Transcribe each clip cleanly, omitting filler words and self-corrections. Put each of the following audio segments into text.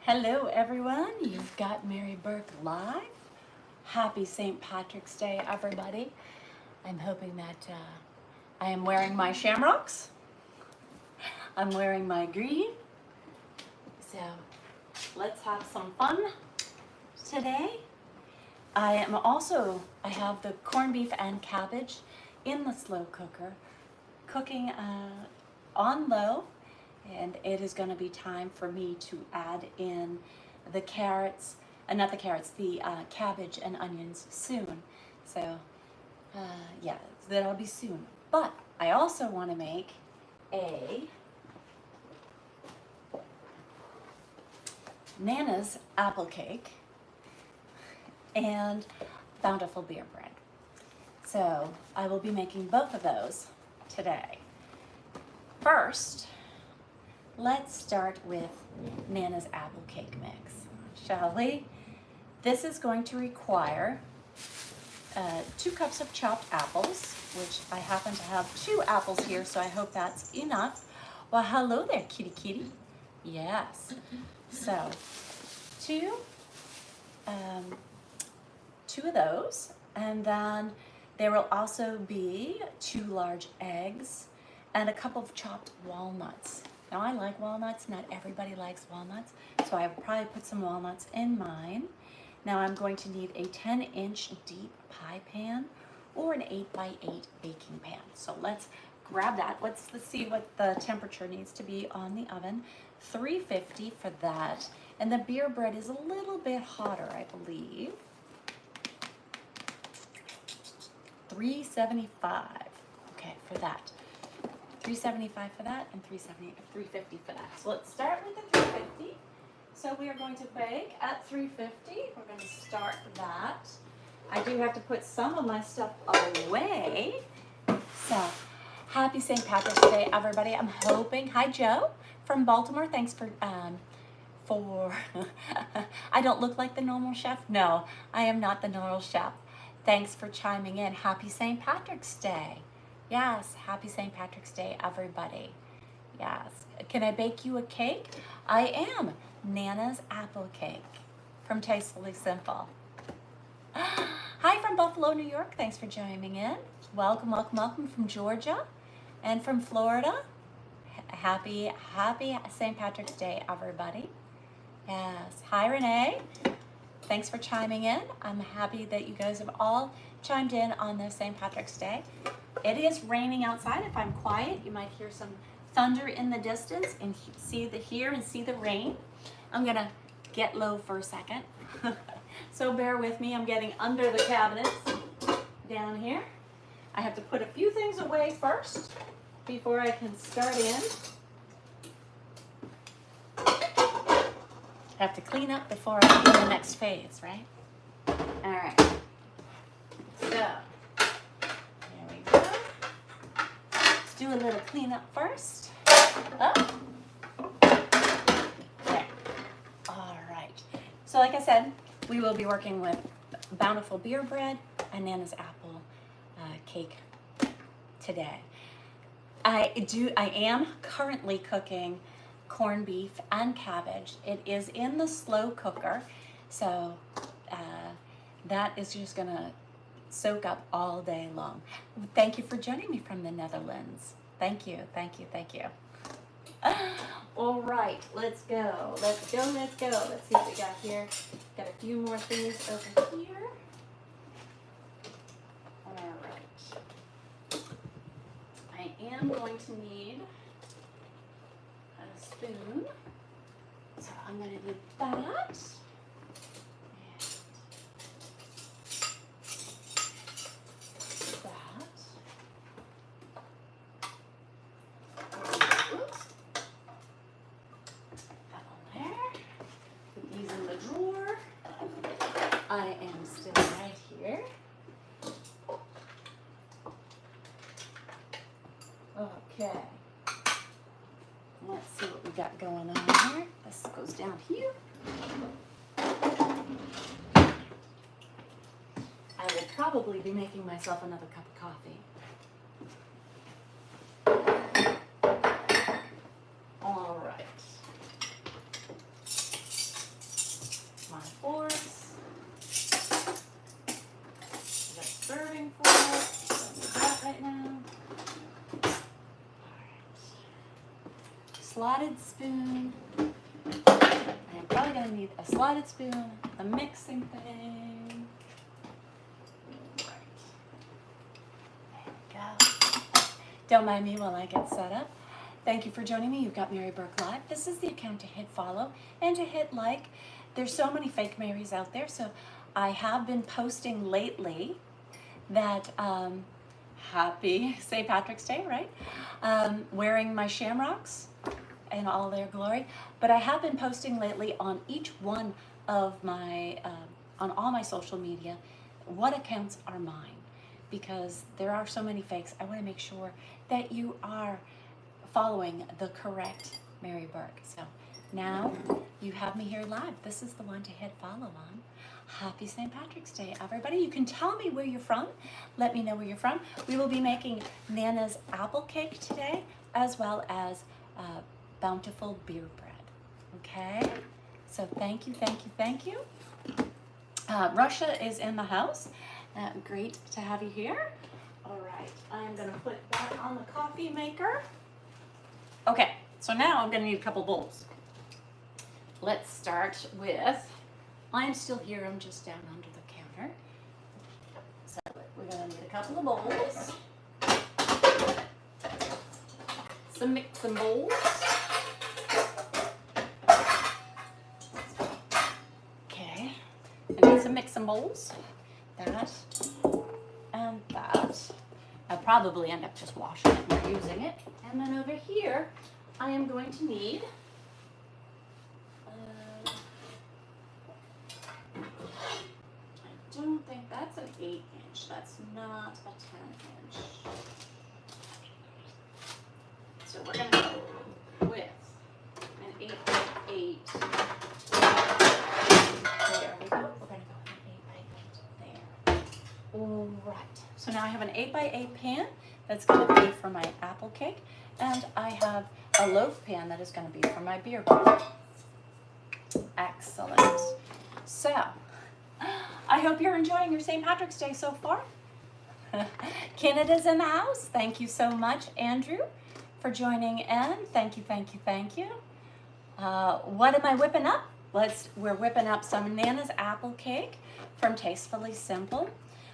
Hello everyone, you've got Mary Burke live. Happy St. Patrick's Day, everybody. I'm hoping that I am wearing my shamrocks. I'm wearing my green. So let's have some fun today. I have the corned beef and cabbage in the slow cooker, cooking on low. And it is going to be time for me to add in the carrots, the cabbage and onions soon. So, yeah, that'll be soon. But I also want to make a Nana's apple cake and bountiful beer bread. So I will be making both of those today. First, let's start with Nana's apple cake mix, shall we? This is going to require 2 cups of chopped apples, which I happen to have 2 apples here, so I hope that's enough. Well, hello there, kitty kitty. Yes. So, 2 of those, and then there will also be 2 large eggs and a cup of chopped walnuts. Now I like walnuts, not everybody likes walnuts, so I will probably put some walnuts in mine. Now I'm going to need a 10-inch deep pie pan or an 8x8 baking pan. So let's grab that. Let's see what the temperature needs to be on the oven. 350 for that. And the beer bread is a little bit hotter, I believe. 375, okay, for that. 375 for that and 350 for that. So let's start with the 350. So we are going to bake at 350. We're going to start that. I do have to put some of my stuff away. So happy St. Patrick's Day, everybody. I'm hoping, hi Joe from Baltimore. Thanks for I don't look like the normal chef. No, I am not the normal chef. Thanks for chiming in. Happy St. Patrick's Day. Yes, happy St. Patrick's Day, everybody. Yes. Can I bake you a cake? I am. Nana's apple cake from Tastefully Simple. Hi from Buffalo, New York. Thanks for joining in. Welcome, welcome, welcome from Georgia and from Florida. Happy St. Patrick's Day, everybody. Yes. Hi, Renee. Thanks for chiming in. I'm happy that you guys have all chimed in on this St. Patrick's Day. It is raining outside. If I'm quiet, you might hear some thunder in the distance and see the rain. I'm gonna get low for a second. So bear with me. I'm getting under the cabinets down here. I have to put a few things away first before I can start in. I have to clean up before I begin the next phase, right? All right. So, there we go. Let's do a little cleanup first. Up. There. All right. So like I said, we will be working with bountiful beer bread and Nana's apple cake today. I am currently cooking corned beef and cabbage. It is in the slow cooker, so that is just gonna soak up all day long. Thank you for joining me from the Netherlands. Thank you, thank you, thank you. All right, let's go, let's go, let's go. Let's see what we got here. Got a few more things over here. All right. I am going to need a spoon. So I'm going to need that. I am still right here. Okay. Let's see what we got going on here. This goes down here. I will probably be making myself another cup of coffee. All right. slotted spoon. I'm probably going to need a slotted spoon, the mixing thing. Right. There we go. Don't mind me while I get set up. Thank you for joining me. You've got Mary Burke Live. This is the account to hit follow and to hit like. There's so many fake Marys out there, so I have been posting lately that happy St. Patrick's Day, right? Wearing my shamrocks in all their glory. But I have been posting lately on each one of my, on all my social media, what accounts are mine. Because there are so many fakes, I want to make sure that you are following the correct Mary Burke. So now you have me here live. This is the one to hit follow on. Happy St. Patrick's Day, everybody. You can tell me where you're from. Let me know where you're from. We will be making Nana's apple cake today, as well as bountiful beer bread. Okay? So thank you, thank you, thank you. Russia is in the house. Great to have you here. All right, I'm gonna put that on the coffee maker. Okay, so now I'm gonna need a couple bowls. Let's start with, I'm still here, I'm just down under the counter. So we're gonna need a couple of bowls. Some mixing bowls. Okay, I need some mixing bowls. That and that. I'll probably end up just washing it and using it. And then over here, I am going to need I don't think that's an 8-inch. That's not a 10-inch. So we're going to go with an 8x8. There we go. We're going to go with an 8x8 there. All right. So now I have an 8x8 pan that's going to be for my apple cake. And I have a loaf pan that is going to be for my beer bread. Excellent. So, I hope you're enjoying your St. Patrick's Day so far. Canada's in the house. Thank you so much, Andrew, for joining in. Thank you, thank you, thank you. What am I whipping up? We're whipping up some Nana's apple cake from Tastefully Simple.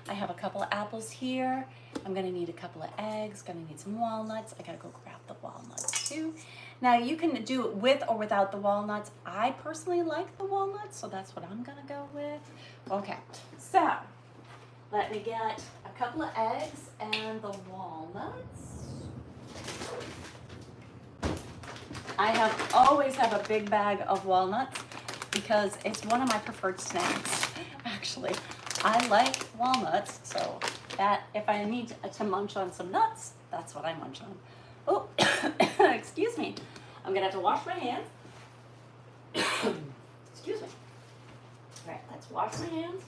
I have a couple of apples here. I'm gonna need a couple of eggs, gonna need some walnuts. I gotta go grab the walnuts too. Now you can do it with or without the walnuts. I personally like the walnuts, so that's what I'm gonna go with. Okay, so let me get a couple of eggs and the walnuts. I always have a big bag of walnuts because it's one of my preferred snacks, actually. I like walnuts, so that if I need to munch on some nuts, that's what I munch on. Oh, excuse me. I'm gonna have to wash my hands. Excuse me. All right, let's wash my hands.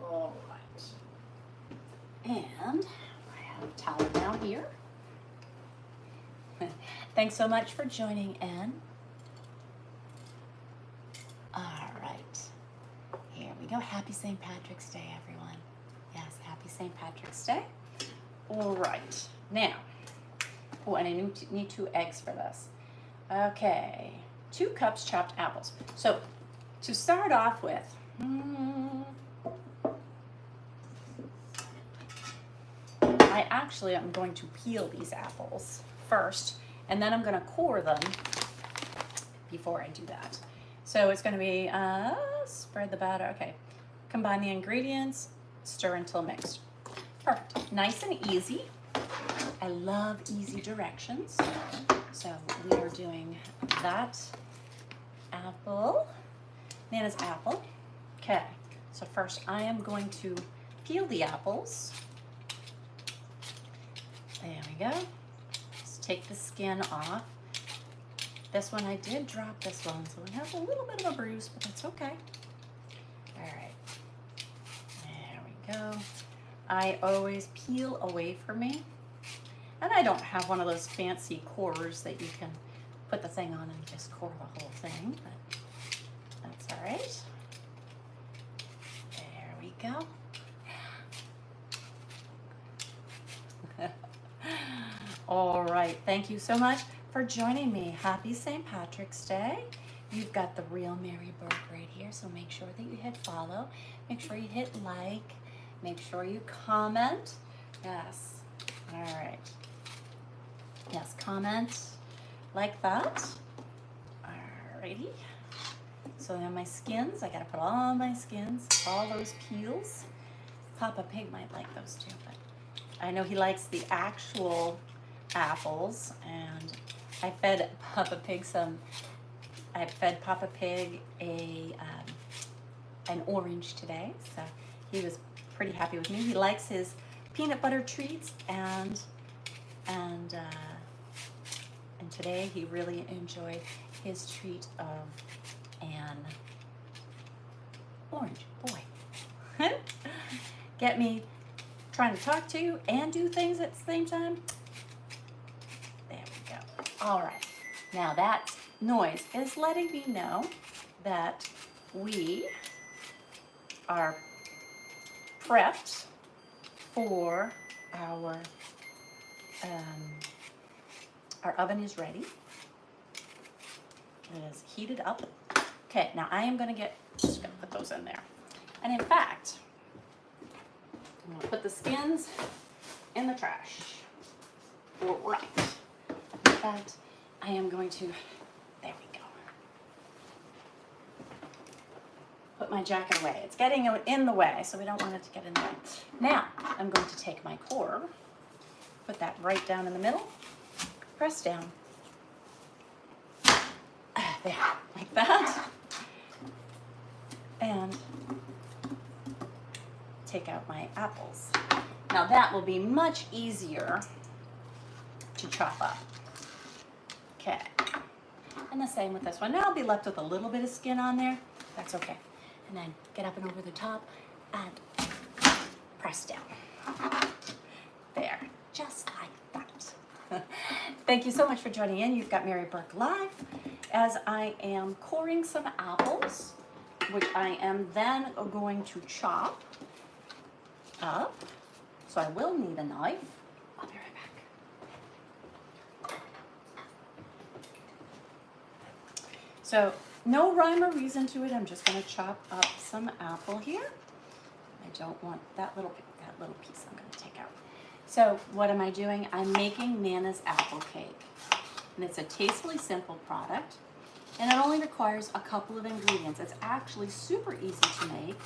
All right. And towel down here. Thanks so much for joining in. All right, here we go. Happy St. Patrick's Day, everyone. Yes, happy St. Patrick's Day. All right, now, oh, and I need 2 eggs for this. Okay, 2 cups chopped apples. So to start off with, I actually am going to peel these apples first, and then I'm going to core them before I do that. So it's going to be spread the batter. Okay, combine the ingredients, stir until mixed. Perfect. Nice and easy. I love easy directions. So we are doing that apple, Nana's apple. Okay, so first I am going to peel the apples. There we go. Just take the skin off. This one, I did drop this one, so it has a little bit of a bruise, but that's okay. All right. There we go. I always peel away from me. And I don't have one of those fancy cores that you can put the thing on and just core the whole thing, but that's all right. There we go. All right, thank you so much for joining me. Happy St. Patrick's Day. You've got the real Mary Burke right here, so make sure that you hit follow. Make sure you hit like. Make sure you comment. Yes. All right. Yes, comment like that. All righty. So now my skins, I gotta put all my skins, all those peels. Papa Pig might like those too, but I know he likes the actual apples, and I fed Papa Pig an orange today, so he was pretty happy with me. He likes his peanut butter treats, and today he really enjoyed his treat of an orange. Boy, get me trying to talk to you and do things at the same time. There we go. All right. Now that noise is letting me know that we are prepped for our oven is ready. It is heated up. Okay, now I am just gonna put those in there. And in fact, I'm gonna put the skins in the trash. All right. In fact, I am going to, there we go. Put my jacket away. It's getting in the way, so we don't want it to get in the way. Now, I'm going to take my cord, put that right down in the middle, press down. There, like that. And take out my apples. Now that will be much easier to chop up. Okay. And the same with this one. Now I'll be left with a little bit of skin on there. That's okay. And then get up and over the top and press down. There, just like that. Thank you so much for joining in. You've got Mary Burke Live as I am coring some apples, which I am then going to chop up. So I will need a knife. I'll be right back. So no rhyme or reason to it. I'm just going to chop up some apple here. I don't want that little piece I'm going to take out. So what am I doing? I'm making Nana's apple cake. And it's a tastefully simple product. And it only requires a couple of ingredients. It's actually super easy to make.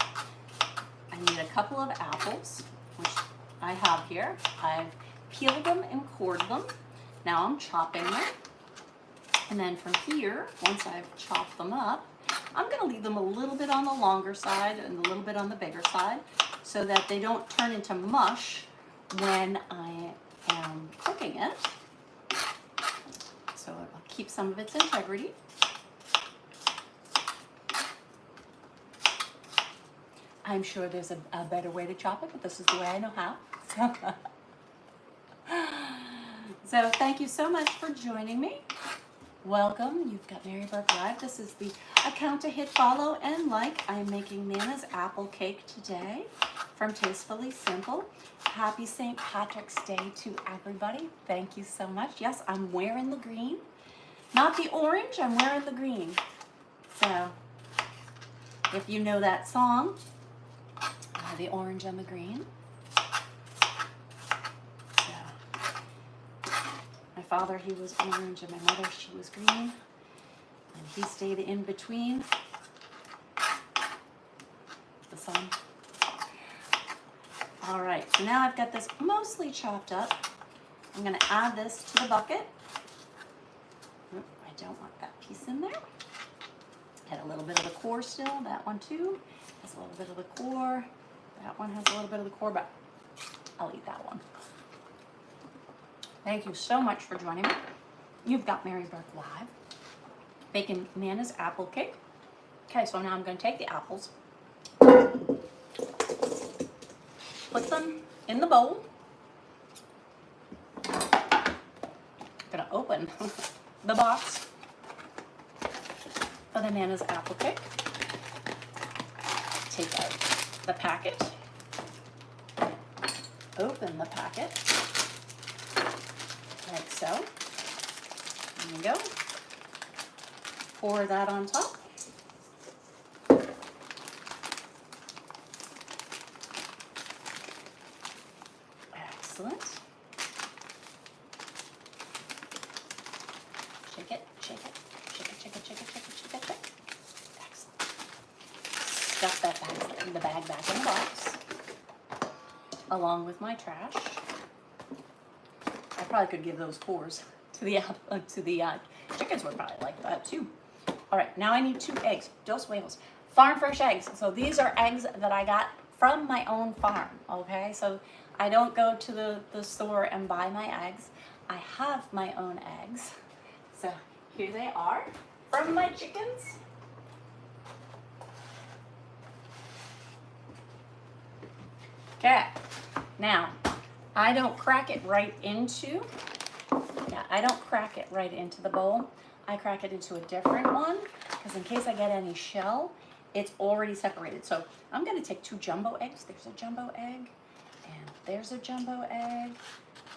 I need a couple of apples, which I have here. I've peeled them and cored them. Now I'm chopping them. And then from here, once I've chopped them up, I'm going to leave them a little bit on the longer side and a little bit on the bigger side so that they don't turn into mush when I am cooking it. So it'll keep some of its integrity. I'm sure there's a better way to chop it, but this is the way I know how. So thank you so much for joining me. Welcome. You've got Mary Burke Live. This is the account to hit follow and like. I'm making Nana's apple cake today from Tastefully Simple. Happy St. Patrick's Day to everybody. Thank you so much. Yes, I'm wearing the green. Not the orange, I'm wearing the green. So if you know that song, the orange and the green. So, my father, he was orange, and my mother, she was green. And he stayed in between the sun. All right, so now I've got this mostly chopped up. I'm going to add this to the bucket. Oop, I don't want that piece in there. Had a little bit of the core still. That one too has a little bit of the core. That one has a little bit of the core, but I'll eat that one. Thank you so much for joining me. You've got Mary Burke Live, baking Nana's apple cake. Okay, so now I'm going to take the apples, put them in the bowl. I'm going to open the box of the Nana's apple cake. take out the packet, open the packet, like so. There you go. Pour that on top. Excellent. Shake it, shake it, shake it, shake it, shake it, shake it, shake it, shake it. Excellent. Stuff that back in the bag back in the box, along with my trash. I probably could give those cores to the chickens would probably like that too. All right, now I need 2 eggs, dos huevos, farm fresh eggs. So these are eggs that I got from my own farm, okay? So I don't go to the store and buy my eggs. I have my own eggs. So here they are from my chickens. Okay, now I don't crack it right into, the bowl. I crack it into a different one because in case I get any shell, it's already separated. So I'm gonna take 2 jumbo eggs. There's a jumbo egg and there's a jumbo egg.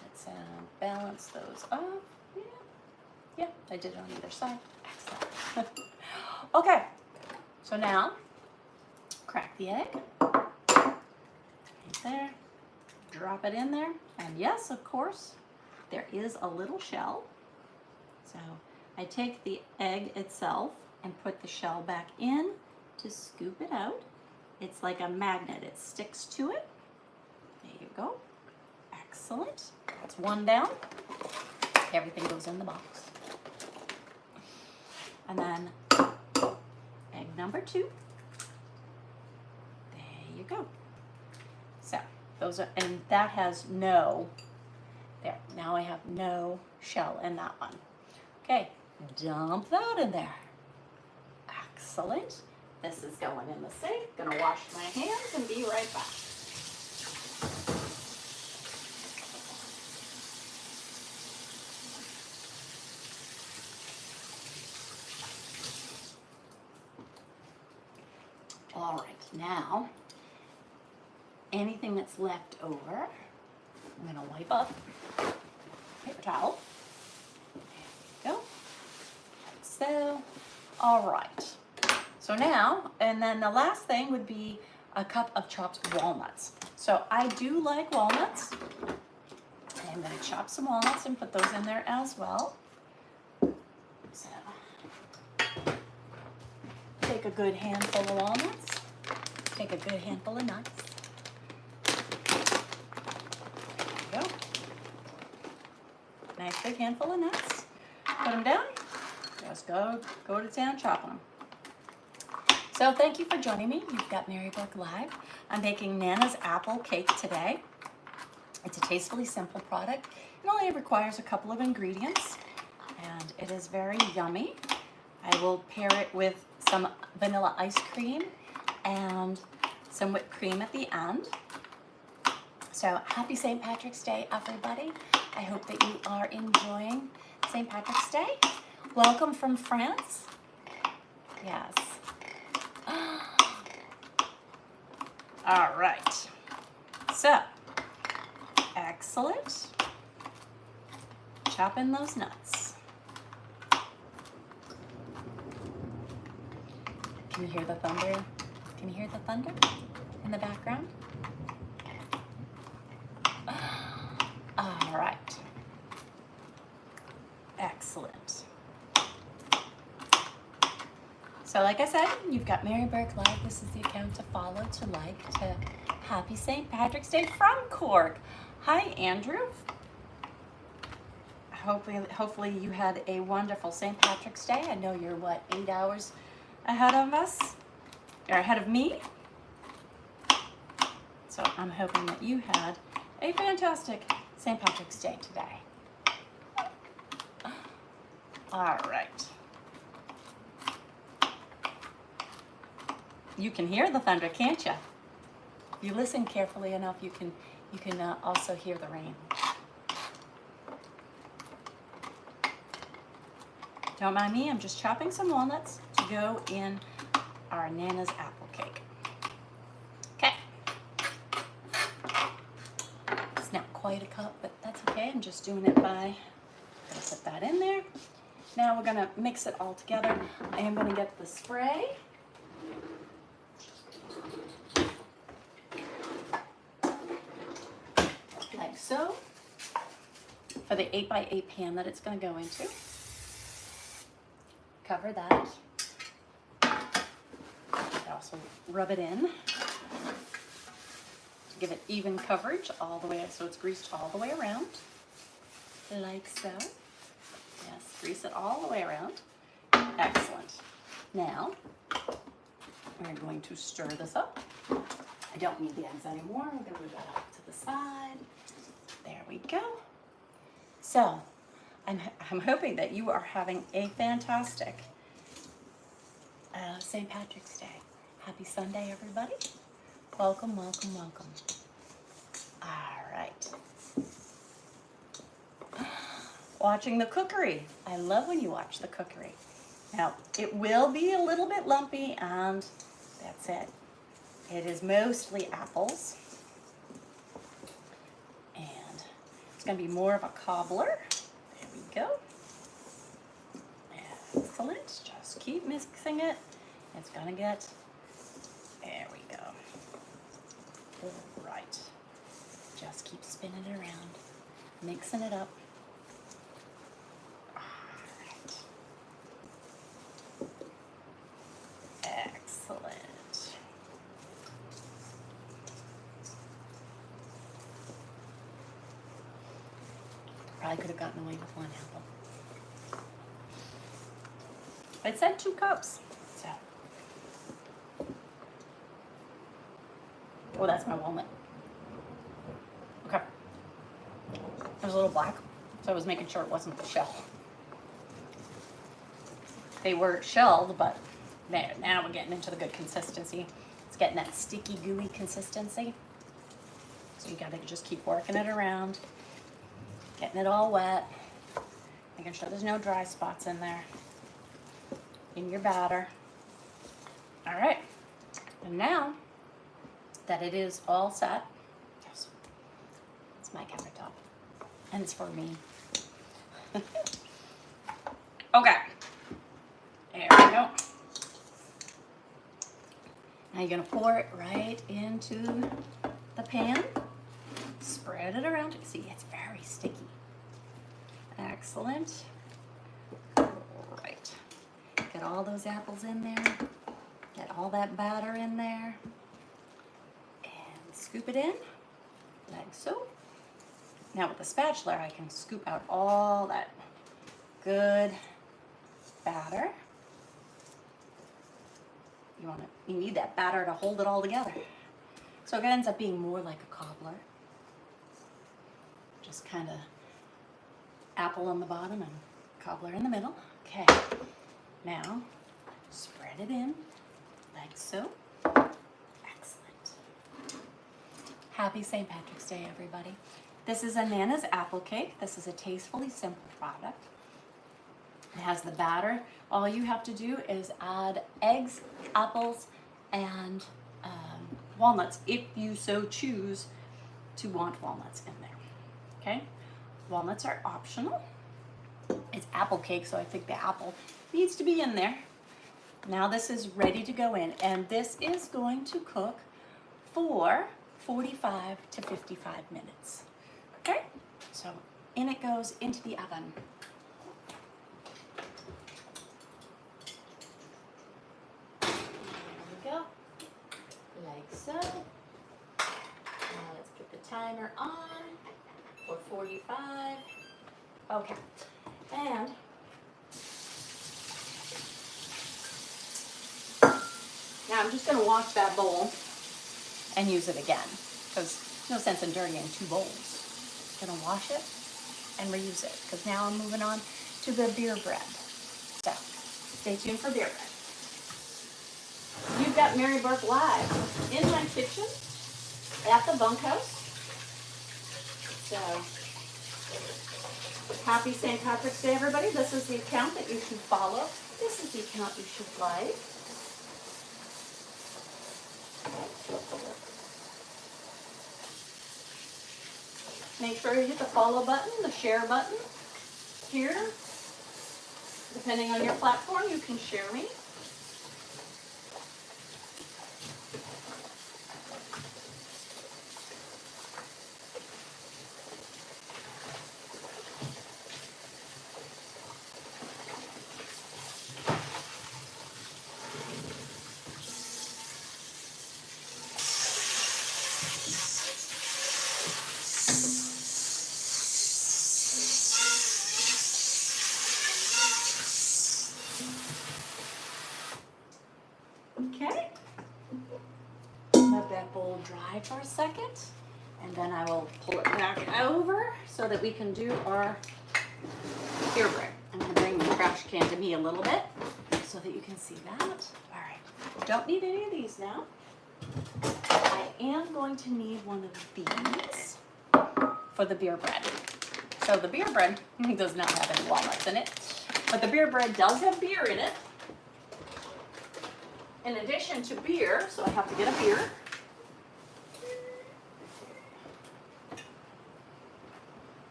Let's balance those up. Yeah, I did it on either side. Excellent. Okay, so now crack the egg. Right there. Drop it in there. And yes, of course, there is a little shell. So I take the egg itself and put the shell back in to scoop it out. It's like a magnet. It sticks to it. There you go. Excellent. That's 1 down. Everything goes in the box. And then egg number 2. There you go. So those are, and that has no, there, now I have no shell in that one. Okay, dump that in there. Excellent. This is going in the sink. Gonna wash my hands and be right back. All right, now, anything that's left over, I'm gonna wipe up. Paper towel. There you go. Like so. All right. So now, and then the last thing would be a cup of chopped walnuts. So I do like walnuts. I'm gonna chop some walnuts and put those in there as well. So take a good handful of walnuts. Take a good handful of nuts. There you go. Nice big handful of nuts. Put them down. Just go to town chopping them. So thank you for joining me. You've got Mary Burke Live. I'm making Nana's apple cake today. It's a tastefully simple product. It only requires a couple of ingredients, and it is very yummy. I will pair it with some vanilla ice cream and some whipped cream at the end. So happy St. Patrick's Day, everybody. I hope that you are enjoying St. Patrick's Day. Welcome from France. Yes. All right. So, excellent. Chop in those nuts. Can you hear the thunder? Can you hear the thunder in the background? All right. Excellent. So like I said, you've got Mary Burke Live. This is the account to follow, to like, to happy St. Patrick's Day from Cork. Hi, Andrew. Hopefully you had a wonderful St. Patrick's Day. I know you're, 8 hours ahead of us, or ahead of me. So I'm hoping that you had a fantastic St. Patrick's Day today. All right. You can hear the thunder, can't you? If you listen carefully enough, you can also hear the rain. Don't mind me, I'm just chopping some walnuts to go in our Nana's apple cake. quite a cup, but that's okay. I'm just doing it by, I'll put that in there. Now we're gonna mix it all together. I am gonna get the spray. Like so. For the 8x8 pan that it's gonna go into. Cover that. Also rub it in. Give it even coverage all the way, so it's greased all the way around. Like so. Yes, grease it all the way around. Excellent. Now, we're going to stir this up. I don't need the eggs anymore. I'm going to move that off to the side. There we go. So, I'm hoping that you are having a fantastic St. Patrick's Day. Happy Sunday, everybody. Welcome, welcome, welcome. All right. Watching the cookery. I love when you watch the cookery. Now, it will be a little bit lumpy, and that's it. It is mostly apples. And it's going to be more of a cobbler. There we go. Excellent. Just keep mixing it. It's going to get, there we go. All right. Just keep spinning it around, mixing it up. Excellent. Probably could have gotten away with 1 apple. It said 2 cups. So. Oh, that's my walnut. Okay. It was a little black, so I was making sure it wasn't the shell. They were shelled, but there, now we're getting into the good consistency. It's getting that sticky, gooey consistency. So you gotta just keep working it around, getting it all wet, making sure there's no dry spots in there, in your batter. All right, and now that it is all set, yes, it's my countertop, and it's for me. Okay, there we go. Now you're gonna pour it right into the pan. Spread it around. See, it's very sticky. Excellent. All right. Get all those apples in there. Get all that batter in there. And scoop it in, like so. Now with the spatula, I can scoop out all that good batter. You need that batter to hold it all together. So it ends up being more like a cobbler. Just kind of apple on the bottom and cobbler in the middle. Okay, now spread it in like so. Excellent. Happy St. Patrick's Day, everybody. This is a Nana's apple cake. This is a tastefully simple product. It has the batter. All you have to do is add eggs, apples, and walnuts if you so choose to want walnuts in there. Okay? Walnuts are optional. It's apple cake, so I think the apple needs to be in there. Now this is ready to go in, and this is going to cook for 45 to 55 minutes. Okay? So in it goes into the oven. Like so. Now let's put the timer on for 45. Okay. And now I'm just going to wash that bowl and use it again, because there's no sense in dirtying 2 bowls. I'm going to wash it and reuse it, because now I'm moving on to the beer bread. So stay tuned for beer bread. You've got Mary Burke live in my kitchen at the bunkhouse. So, happy St. Patrick's Day, everybody. This is the account that you should follow. This is the account you should like. Make sure you hit the follow button, the share button here. Depending on your platform, you can share me. Okay. Let that bowl dry for a second, and then I will pull it back over so that we can do our beer bread. I'm going to bring the trash can to me a little bit so that you can see that. All right. Don't need any of these now. I am going to need one of these for the beer bread. So the beer bread does not have any walnuts in it, but the beer bread does have beer in it. In addition to beer, so I have to get a beer.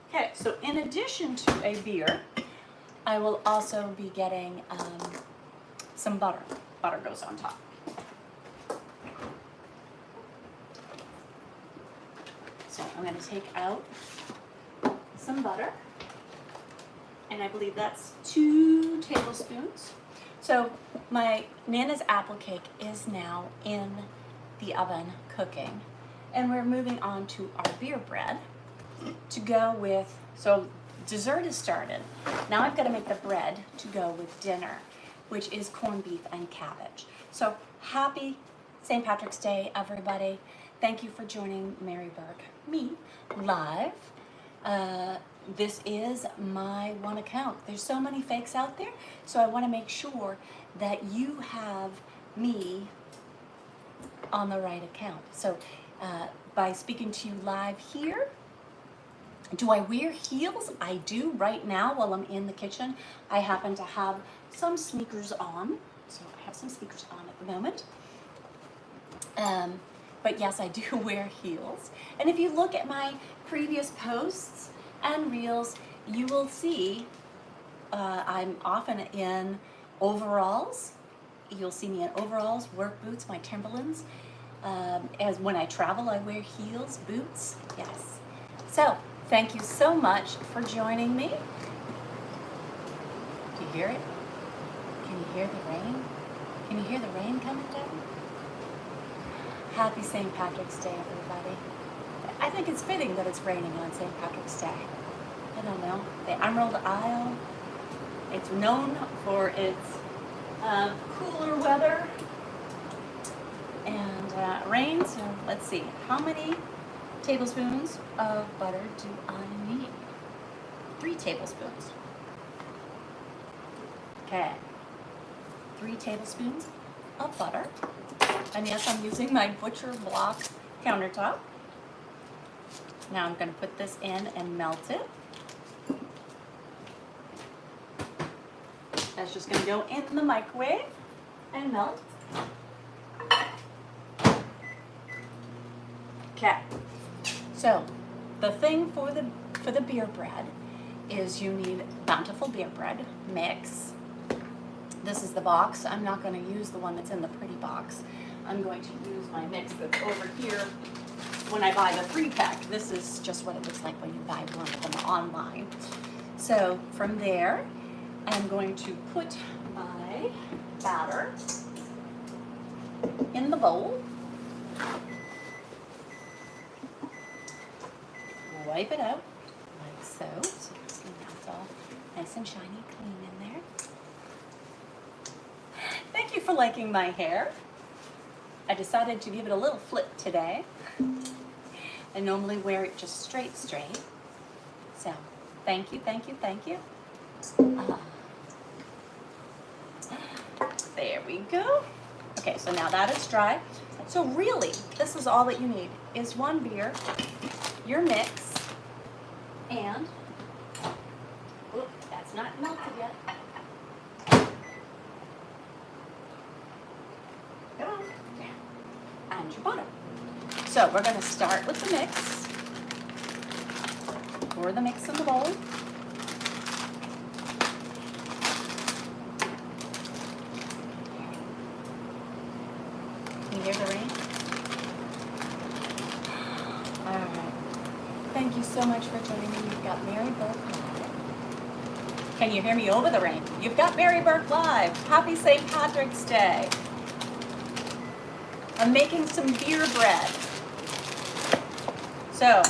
Okay, so in addition to a beer, I will also be getting some butter. Butter goes on top. So I'm going to take out some butter, and I believe that's 2 tablespoons. So my Nana's apple cake is now in the oven cooking, and we're moving on to our beer bread to go with, so dessert is started. Now I've got to make the bread to go with dinner, which is corned beef and cabbage. So happy St. Patrick's Day, everybody. Thank you for joining Mary Burke, me, live. This is my one account. There's so many fakes out there, so I want to make sure that you have me on the right account. So by speaking to you live here, do I wear heels? I do right now while I'm in the kitchen. I happen to have some sneakers on, so I have some sneakers on at the moment. But yes, I do wear heels. And if you look at my previous posts and reels, you will see I'm often in overalls. You'll see me in overalls, work boots, my Timberlands. As when I travel, I wear heels, boots, yes. So, thank you so much for joining me. Do you hear it? Can you hear the rain? Can you hear the rain coming down? Happy St. Patrick's Day, everybody. I think it's fitting that it's raining on St. Patrick's Day. I don't know. The Emerald Isle, it's known for its cooler weather and rain. So let's see. How many tablespoons of butter do I need? 3 tablespoons. Okay. 3 tablespoons of butter. And yes, I'm using my butcher block countertop. Now I'm going to put this in and melt it. That's just going to go in the microwave and melt. Okay. So the thing for the beer bread is you need bountiful beer bread mix. This is the box. I'm not going to use the one that's in the pretty box. I'm going to use my mix that's over here when I buy the 3-pack. This is just what it looks like when you buy one of them online. So from there, I'm going to put my batter in the bowl. Wipe it out like so. So that's all nice and shiny, clean in there. Thank you for liking my hair. I decided to give it a little flip today. I normally wear it just straight. So, thank you. There we go. Okay, so now that is dry. So really, this is all that you need is 1 beer, your mix, and, oop, that's not melted yet. Come on. And your butter. So we're going to start with the mix. pour the mix in the bowl. Can you hear the rain? All right. Thank you so much for joining me. You've got MaryBurke Live. Can you hear me over the rain? You've got MaryBurke Live. Happy St. Patrick's Day. I'm making some beer bread. So,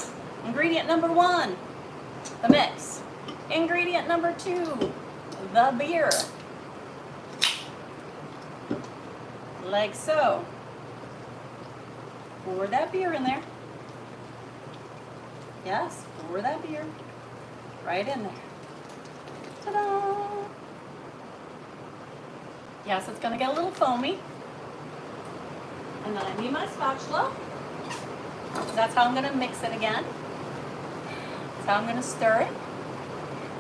ingredient number 1, the mix. Ingredient number 2, the beer. Like so. Pour that beer in there. Yes, pour that beer right in there. Ta-da! Yes, it's gonna get a little foamy. And then I need my spatula. So that's how I'm gonna mix it again. That's how I'm gonna stir it.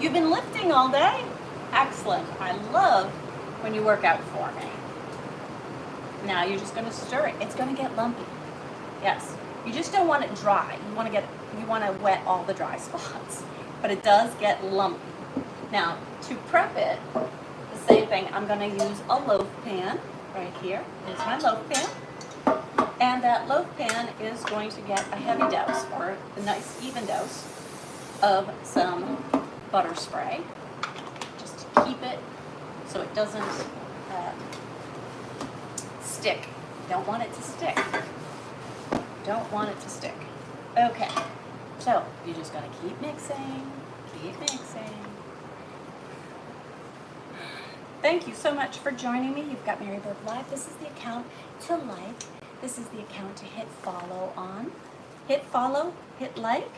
You've been lifting all day? Excellent. I love when you work out for me. Now you're just gonna stir it. It's gonna get lumpy. Yes. You just don't want it dry. You want to wet all the dry spots. But it does get lumpy. Now, to prep it, the same thing, I'm gonna use a loaf pan right here. Here's my loaf pan. And that loaf pan is going to get a heavy dose, or a nice even dose, of some butter spray, just to keep it so it doesn't stick. Don't want it to stick. Don't want it to stick. Okay, so you're just gonna keep mixing, keep mixing. Thank you so much for joining me. You've got MaryBurke Live. This is the account to like. This is the account to hit follow on. Hit follow, hit like,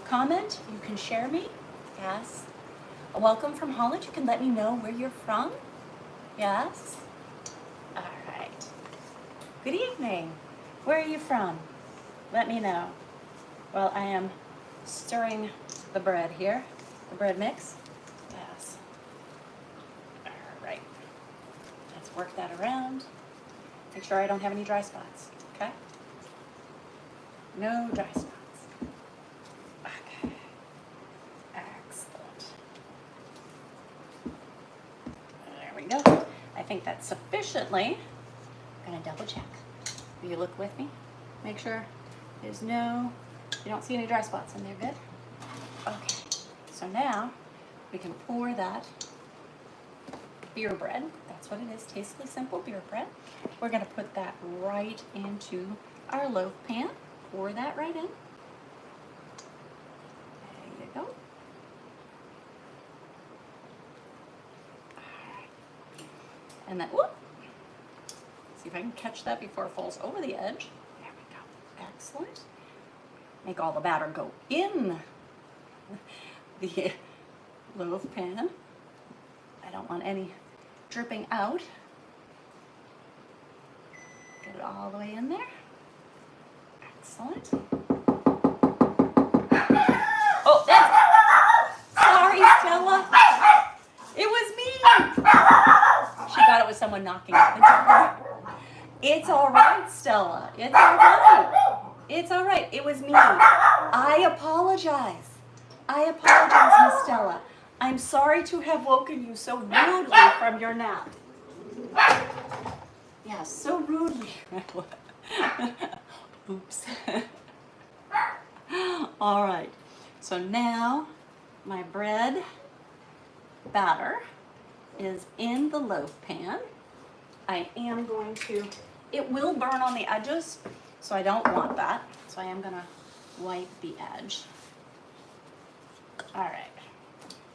comment. You can share me. Yes. Welcome from Holland. You can let me know where you're from. Yes. All right. Good evening. Where are you from? Let me know. Well, I am stirring the bread here, the bread mix. Yes. All right. Let's work that around. Make sure I don't have any dry spots, okay? No dry spots. Okay. Excellent. There we go. I think that's sufficiently. I'm gonna double check. Will you look with me? Make sure there's you don't see any dry spots in there, good? Okay, so now we can pour that beer bread. That's what it is, tastefully simple beer bread. We're gonna put that right into our loaf pan. Pour that right in. There you go. And then, whoop. See if I can catch that before it falls over the edge. There we go. Excellent. Make all the batter go in the loaf pan. I don't want any dripping out. Get it all the way in there. Excellent. Oh, sorry, Stella. It was me. She thought it was someone knocking at the door. It's all right, Stella. It's all right. It's all right. It was me. I apologize. I apologize, Miss Stella. I'm sorry to have woken you so rudely from your nap. Yes, so rudely. Oops. All right. So now my bread batter is in the loaf pan. I am going to, it will burn on the edges, so I don't want that. So I am gonna wipe the edge. All right.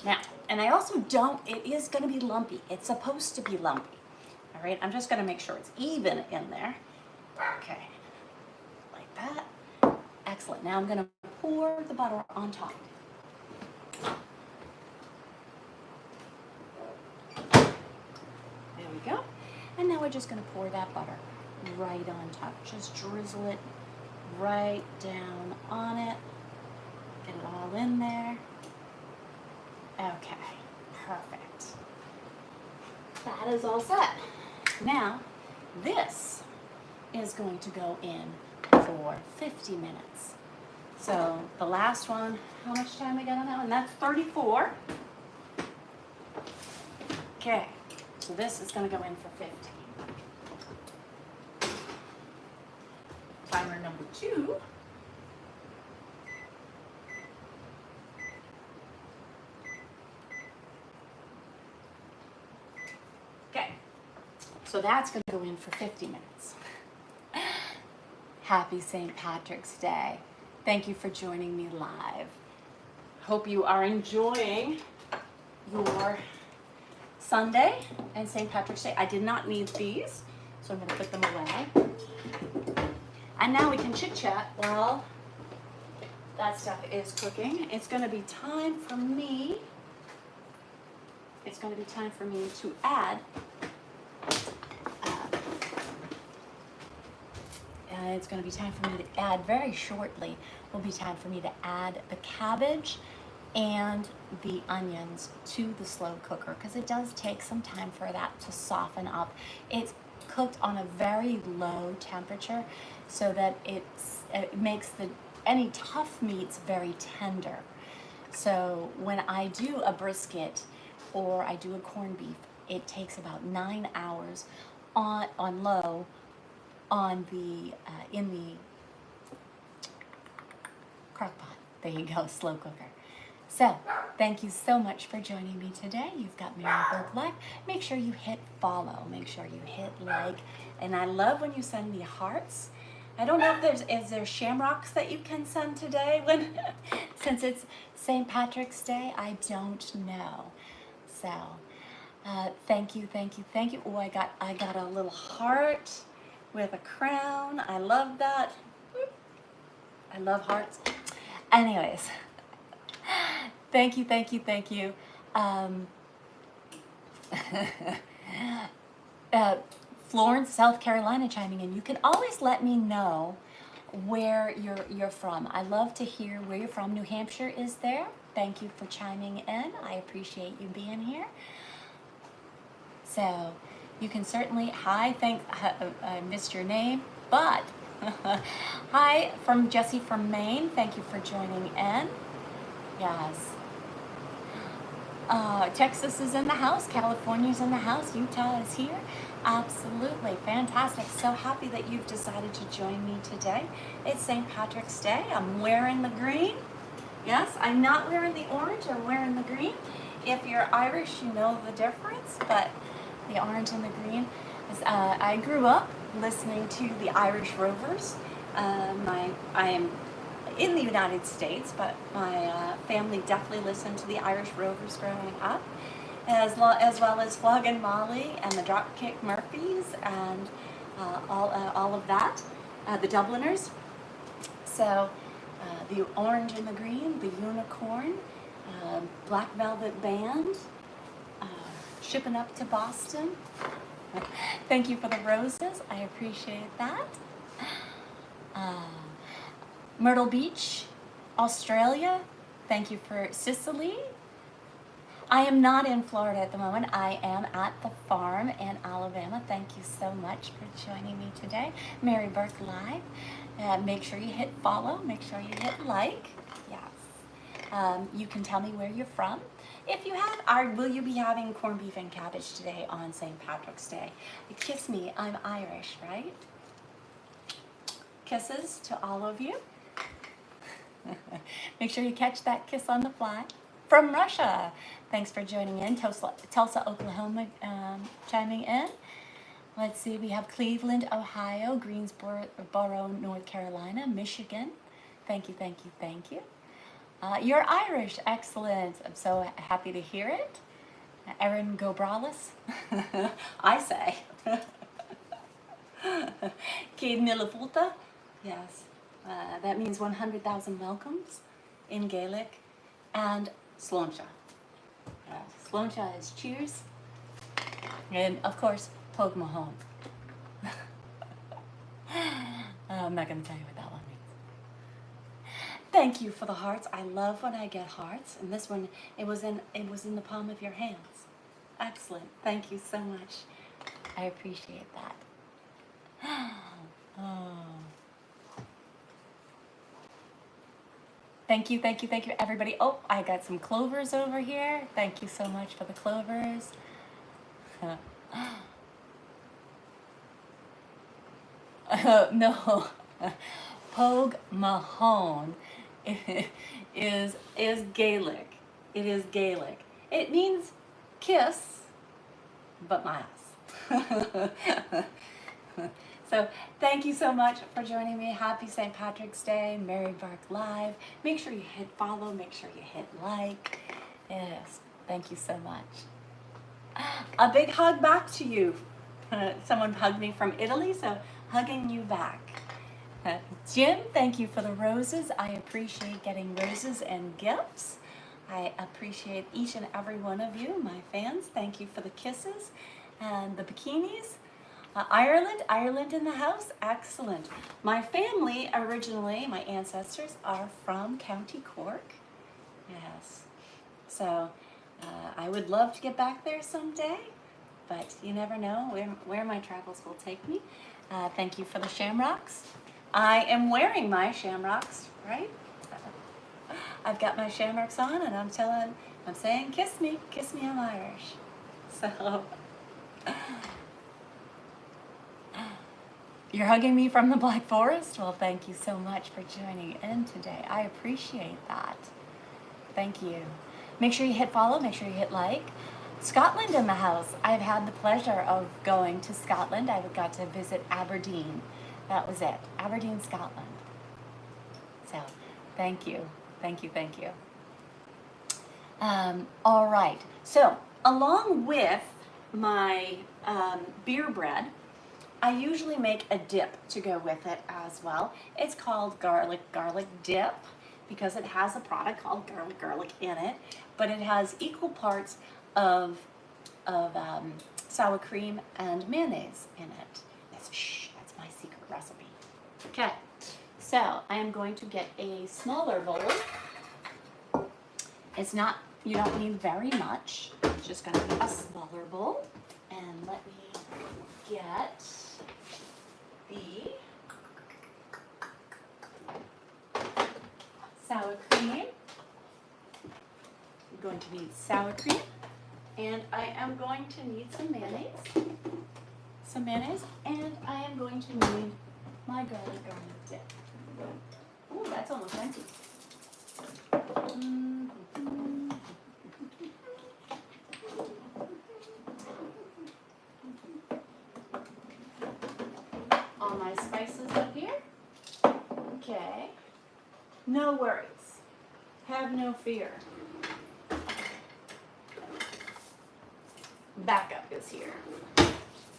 Now, and I also don't, it is gonna be lumpy. It's supposed to be lumpy. All right, I'm just gonna make sure it's even in there. Okay, like that. Excellent. Now I'm gonna pour the butter on top. There we go. And now we're just gonna pour that butter right on top. Just drizzle it right down on it. Get it all in there. Okay, perfect. That is all set. Now, this is going to go in for 50 minutes. So the last one, how much time we got on that one? That's 34. Okay, so this is going to go in for 15. Timer number 2. Okay, so that's going to go in for 50 minutes. Happy St. Patrick's Day. Thank you for joining me live. Hope you are enjoying your Sunday and St. Patrick's Day. I did not need these, so I'm going to put them away. And now we can chit-chat while that stuff is cooking. It's going to be time for me. It's going to be time for me to add. It's going to be time for me to add very shortly. Will be time for me to add the cabbage and the onions to the slow cooker because it does take some time for that to soften up. It's cooked on a very low temperature so that it makes any tough meats very tender. So when I do a brisket or I do a corned beef, it takes about 9 hours on low on the in the crock pot. There you go, slow cooker. So, thank you so much for joining me today. You've got Mary Burke Live. Make sure you hit follow. Make sure you hit like. And I love when you send me hearts. I don't know if is there shamrocks that you can send today since it's St. Patrick's Day. I don't know. So, thank you. Oh, I got a little heart with a crown. I love that. I love hearts. Anyways, thank you. Florence, South Carolina chiming in. You can always let me know where you're from. I love to hear where you're from. New Hampshire is there. Thank you for chiming in. I appreciate you being here. So you can certainly, I missed your name, but hi from Jessie from Maine. Thank you for joining in. Yes. Texas is in the house. California's in the house. Utah is here. Absolutely. Fantastic. So happy that you've decided to join me today. It's St. Patrick's Day. I'm wearing the green. Yes, I'm not wearing the orange. I'm wearing the green. If you're Irish, you know the difference, but the orange and the green. I grew up listening to the Irish Rovers. I am in the United States, but my family definitely listened to the Irish Rovers growing up, as well as Flogging Molly and the Dropkick Murphys and all of that, the Dubliners. So the orange and the green, the unicorn, Black Velvet Band, shipping up to Boston. Thank you for the roses. I appreciate that. Myrtle Beach, Australia. Thank you for Sicily. I am not in Florida at the moment. I am at the farm in Alabama. Thank you so much for joining me today. Mary Burke Live. Make sure you hit follow. Make sure you hit like. Yes. You can tell me where you're from. If you have, will you be having corned beef and cabbage today on St. Patrick's Day? Kiss me. I'm Irish, right? Kisses to all of you. Make sure you catch that kiss on the fly. From Russia. Thanks for joining in. Tulsa, Oklahoma chiming in. Let's see, we have Cleveland, Ohio, Greensboro, North Carolina, Michigan. Thank you. You're Irish. Excellent. I'm so happy to hear it. Erin Gobralis. I say. Cade Millifulta. Yes. That means 100,000 welcomes in Gaelic. And Slónse. Slónse is cheers. And of course, Pog Mahone. I'm not going to tell you what that one means. Thank you for the hearts. I love when I get hearts. And this one, it was in the palm of your hands. Excellent. Thank you so much. I appreciate that. Oh. Thank you, thank you, thank you, everybody. Oh, I got some clovers over here. Thank you so much for the clovers. No, Pogue Mahone is Gaelic. It is Gaelic. It means kiss, but miles. So thank you so much for joining me. Happy St. Patrick's Day, Mary Burke Live. Make sure you hit follow, make sure you hit like. Yes, thank you so much. A big hug back to you. Someone hugged me from Italy, so hugging you back. Jim, thank you for the roses. I appreciate getting roses and gifts. I appreciate each and every one of you, my fans. Thank you for the kisses and the bikinis. Ireland in the house, excellent. My family originally, my ancestors are from County Cork. Yes, so I would love to get back there someday, but you never know where my travels will take me. Thank you for the shamrocks. I am wearing my shamrocks, right? I've got my shamrocks on, and I'm saying, kiss me, I'm Irish. So. You're hugging me from the Black Forest? Well, thank you so much for joining in today. I appreciate that. Thank you. Make sure you hit follow, make sure you hit like. Scotland in the house. I've had the pleasure of going to Scotland. I got to visit Aberdeen. That was it. Aberdeen, Scotland. So, thank you. Thank you, thank you. All right. So, along with my beer bread, I usually make a dip to go with it as well. It's called garlic dip because it has a product called garlic in it, but it has equal parts of sour cream and mayonnaise in it. That's my secret recipe. Okay, so I am going to get a smaller bowl. You don't need very much. It's just going to be a smaller bowl. And let me get the sour cream. I'm going to need sour cream, and I am going to need some mayonnaise, and I am going to need my garlic dip. Oh, that's almost empty. All my spices up here. Okay. No worries. Have no fear. Backup is here.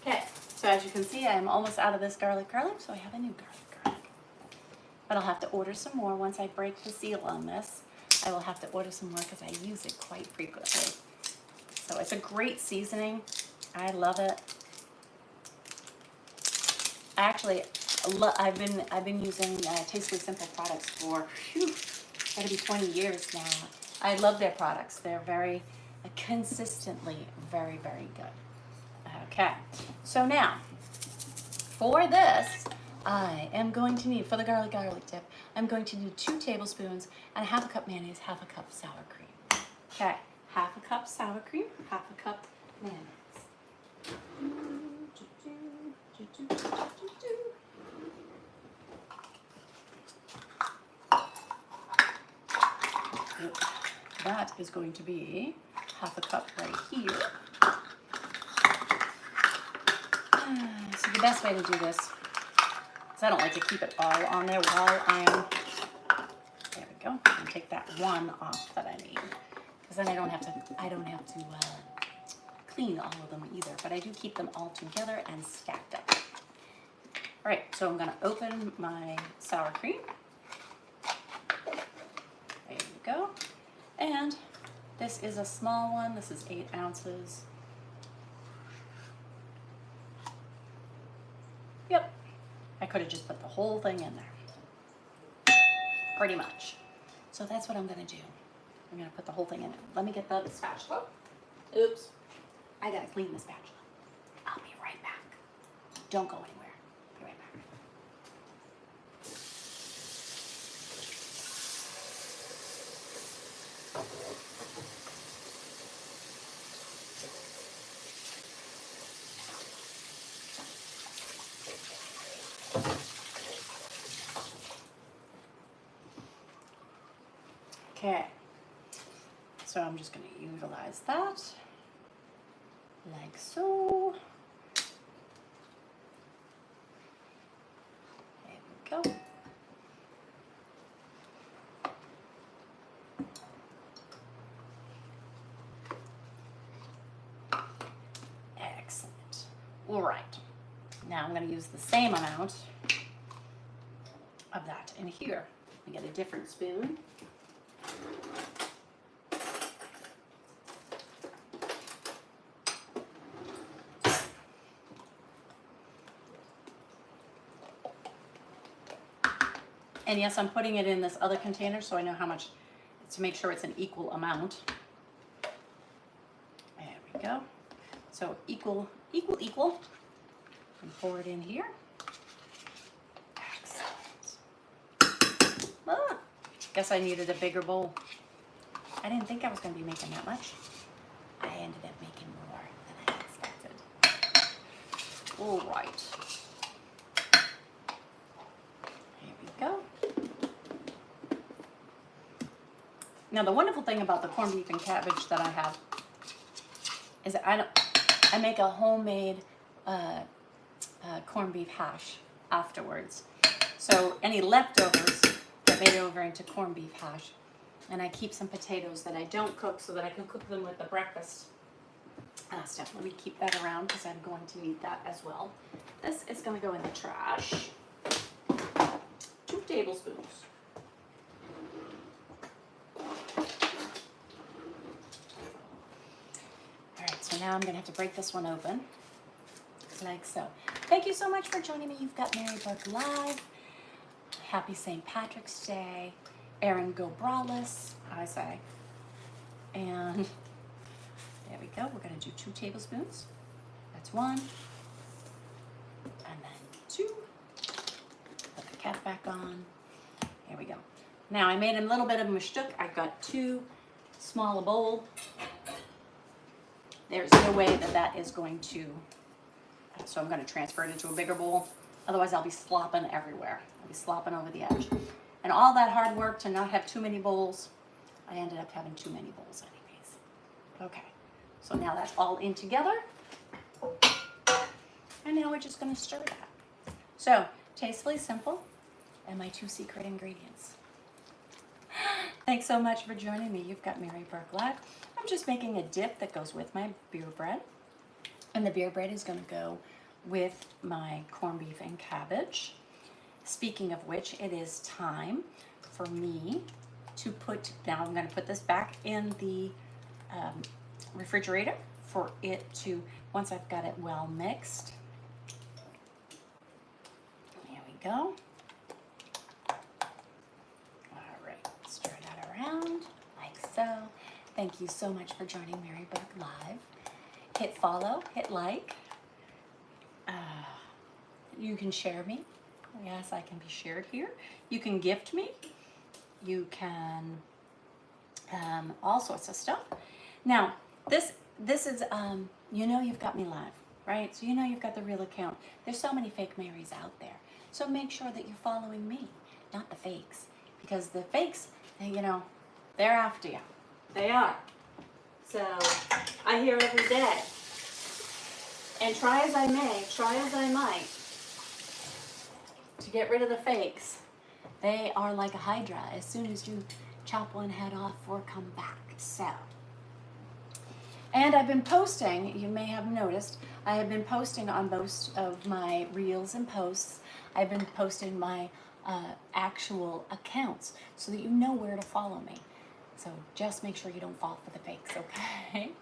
Okay, so as you can see, I am almost out of this garlic, so I have a new garlic. But I'll have to order some more once I break the seal on this. I will have to order some more because I use it quite frequently. So it's a great seasoning. I love it. Actually, I've been using Tastefully Simple products for gotta be 20 years now. I love their products. They're very consistently very, very good. Okay, so now for this, I am going to need, for the garlic dip, I'm going to need 2 tablespoons and a half a cup mayonnaise, half a cup sour cream. Okay, half a cup sour cream, half a cup mayonnaise. That is going to be half a cup right here. So the best way to do this, because I don't like to keep it all on there while I'm, there we go, and take that one off that I need, because then I don't have to clean all of them either, but I do keep them all together and stacked up. All right, so I'm gonna open my sour cream. There you go. And this is a small one. This is 8 ounces. Yep. I could have just put the whole thing in there. Pretty much. So that's what I'm going to do. I'm going to put the whole thing in there. Let me get the spatula. Oops. I got to clean the spatula. I'll be right back. Don't go anywhere. Be right back. Okay, so I'm just going to utilize that like so. There we go. Excellent. All right. Now I'm going to use the same amount of that in here. I get a different spoon. And yes, I'm putting it in this other container so I know how much, to make sure it's an equal amount. There we go. So equal. And pour it in here. Excellent. Ah, guess I needed a bigger bowl. I didn't think I was going to be making that much. I ended up making more than I expected. All right. Here we go. Now the wonderful thing about the corned beef and cabbage that I have is that I make a homemade corned beef hash afterwards. So any leftovers get made over into corned beef hash. And I keep some potatoes that I don't cook so that I can cook them with the breakfast stuff. Let me keep that around because I'm going to need that as well. This is going to go in the trash. 2 tablespoons. Alright, so now I'm going to have to break this one open. Like so. Thank you so much for joining me. You've got Mary Burke Live. Happy St. Patrick's Day. Aaron Go Braless, I say. And there we go. We're going to do 2 tablespoons. That's 1. And then 2. Put the cap back on. There we go. Now I made a little bit of mishtuk. I've got 2 smaller bowls. There's no way that that is going to, so I'm going to transfer it into a bigger bowl. Otherwise I'll be slopping everywhere. I'll be slopping over the edge. And all that hard work to not have too many bowls, I ended up having too many bowls anyways. Okay, so now that's all in together. And now we're just going to stir that. So, tastefully simple, and my 2 secret ingredients. Thanks so much for joining me. You've got Mary Burke Live. I'm just making a dip that goes with my beer bread. And the beer bread is going to go with my corned beef and cabbage. Speaking of which, it is time for me to put, now I'm going to put this back in the refrigerator for it to, once I've got it well mixed. There we go. All right, stir that around like so. Thank you so much for joining Mary Burke Live. Hit follow, hit like. You can share me. Yes, I can be shared here. You can gift me. You can all sorts of stuff. Now, this is you know you've got me live, right? So you know you've got the real account. There's so many fake Marys out there. So make sure that you're following me, not the fakes, because the fakes, you know, they're after you. They are. So I hear every day. And try as I may, try as I might, to get rid of the fakes. They are like a hydra. As soon as you chop one head off, 4 come back. So, and I've been posting, you may have noticed, I have been posting on most of my reels and posts. I've been posting my actual accounts so that you know where to follow me. So just make sure you don't fall for the fakes, okay?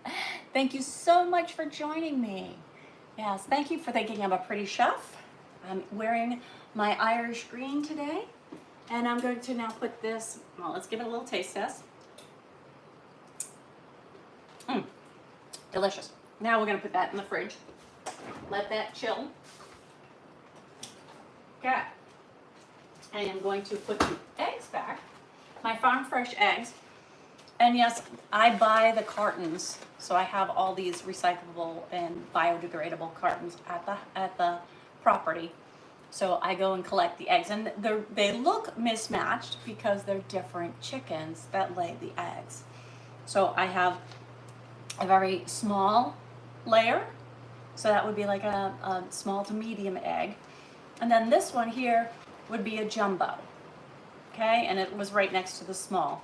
Thank you so much for joining me. Yes, thank you for thinking I'm a pretty chef. I'm wearing my Irish green today, and I'm going to now put this, well, let's give it a little taste test. Delicious. Now we're going to put that in the fridge. Let that chill. Okay. I am going to put the eggs back, my farm fresh eggs. And yes, I buy the cartons, so I have all these recyclable and biodegradable cartons at the property. So I go and collect the eggs, and they look mismatched because they're different chickens that lay the eggs. So I have a very small layer, so that would be like a small to medium egg. And then this one here would be a jumbo, okay? And it was right next to the small.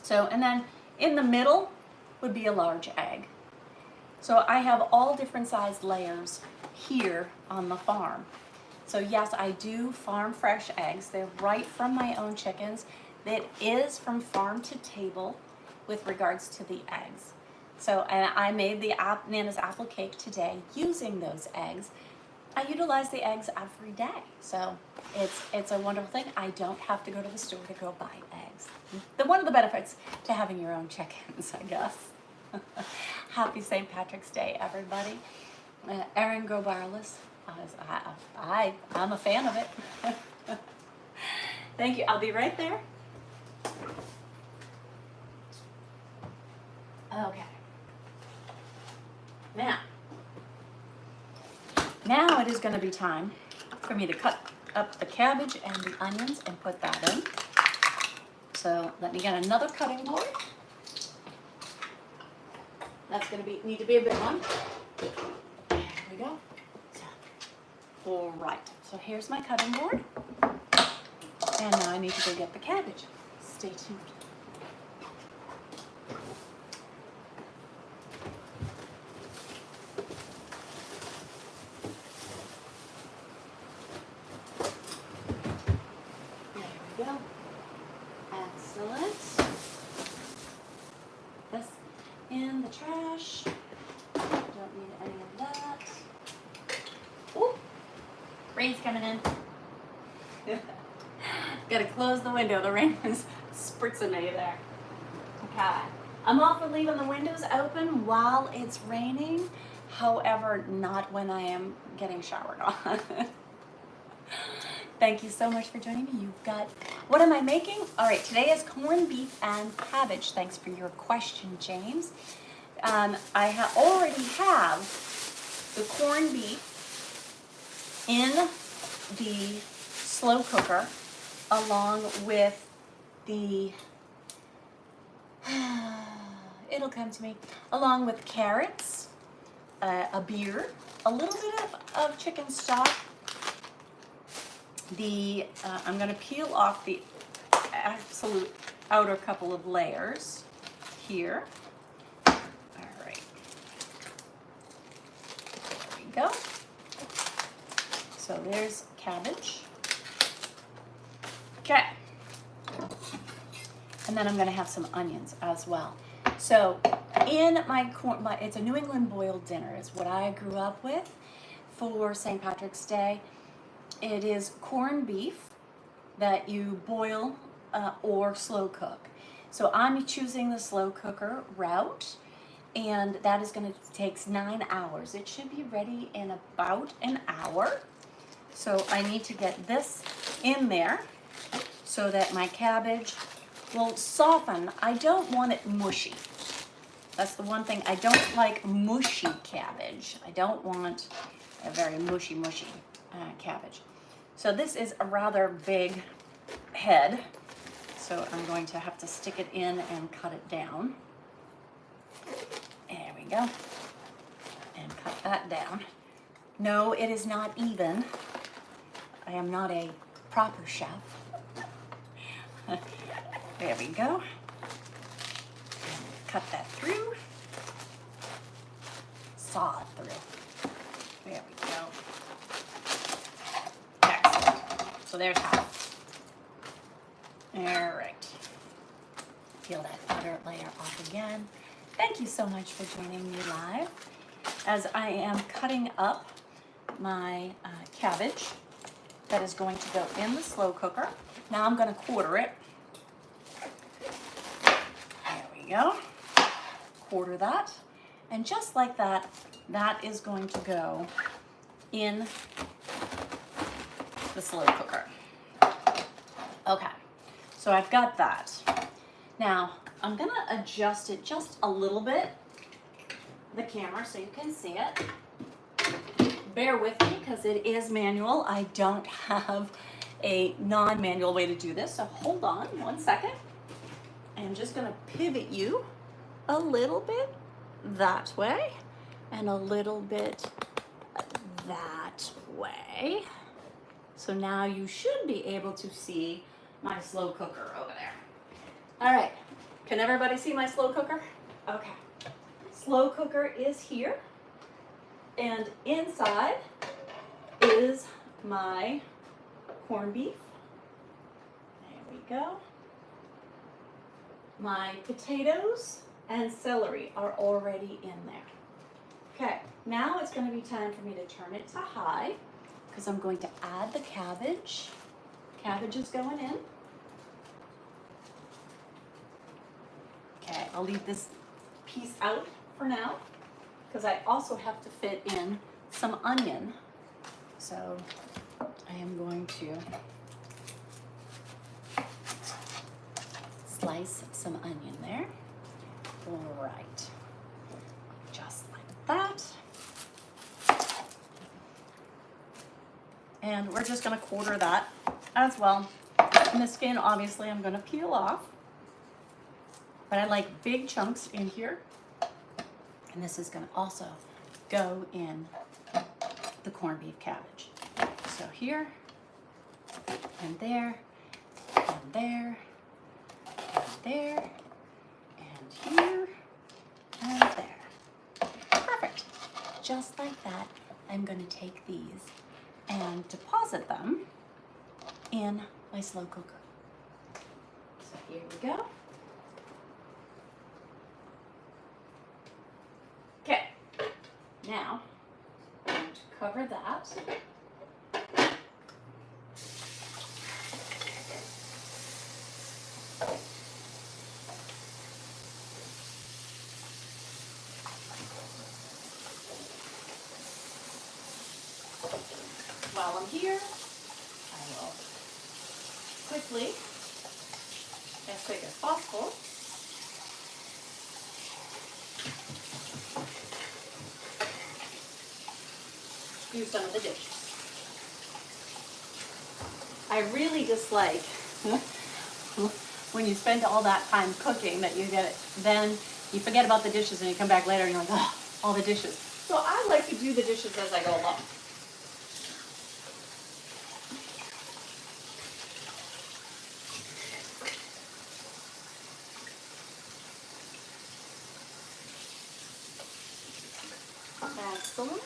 So, and then in the middle would be a large egg. So I have all different sized layers here on the farm. So yes, I do farm fresh eggs. They're right from my own chickens. It is from farm to table with regards to the eggs. So, and I made the Nana's apple cake today using those eggs. I utilize the eggs every day. So it's a wonderful thing. I don't have to go to the store to go buy eggs. One of the benefits to having your own chickens, I guess. Happy St. Patrick's Day, everybody. Erin Go Barless. I'm a fan of it. Thank you. I'll be right there. Okay. Now it is going to be time for me to cut up the cabbage and the onions and put that in. So let me get another cutting board. That's going to need to be a big one. There we go. All right. So here's my cutting board. And now I need to go get the cabbage. Stay tuned. Go. Excellent. This in the trash. Don't need any of that. Ooh, rain's coming in. Gotta close the window. The rain is spritzing me there. Okay. I'm all for leaving the windows open while it's raining. However, not when I am getting showered on. Thank you so much for joining me. You've got, what am I making? All right, today is corned beef and cabbage. Thanks for your question, James. I already have the corned beef in the slow cooker along with the, it'll come to me, along with carrots, a beer, a little bit of chicken stock. I'm going to peel off the absolute outer couple of layers here. All right. There we go. So there's cabbage. Okay. And then I'm going to have some onions as well. So in it's a New England boiled dinner is what I grew up with for St. Patrick's Day. It is corned beef that you boil or slow cook. So I'm choosing the slow cooker route, and that is going to take 9 hours. It should be ready in about an hour. So I need to get this in there so that my cabbage will soften. I don't want it mushy. That's the one thing. I don't like mushy cabbage. I don't want a very mushy cabbage. So this is a rather big head, so I'm going to have to stick it in and cut it down. There we go. And cut that down. No, it is not even. I am not a proper chef. There we go. And cut that through. Saw it through. There we go. So there's half. All right. Peel that outer layer off again. Thank you so much for joining me live as I am cutting up my cabbage that is going to go in the slow cooker. Now I'm going to quarter it. There we go. Quarter that. And just like that, that is going to go in the slow cooker. Okay, so I've got that. Now, I'm gonna adjust it just a little bit, the camera, so you can see it. bear with me because it is manual. I don't have a non-manual way to do this, so hold on 1 second. I'm just going to pivot you a little bit that way and a little bit that way. So now you should be able to see my slow cooker over there. All right, can everybody see my slow cooker? Okay, slow cooker is here, and inside is my corned beef. There we go. My potatoes and celery are already in there. Okay, now it's going to be time for me to turn it to high because I'm going to add the cabbage. Cabbage is going in. Okay, I'll leave this piece out for now because I also have to fit in some onion. So I am going to slice some onion there. All right, just like that. And we're just gonna quarter that as well. And the skin, obviously, I'm gonna peel off. But I like big chunks in here. And this is gonna also go in the corned beef cabbage. So here, and there, and there, and there, and here, and there. Perfect. Just like that, I'm gonna take these and deposit them in my slow cooker. So here we go. Okay, now I'm going to cover that. While I'm here, I will quickly, as quick as possible, do some of the dishes. I really dislike when you spend all that time cooking that you get it, then you forget about the dishes and you come back later and you're like, oh, all the dishes. So I like to do the dishes as I go along. Excellent.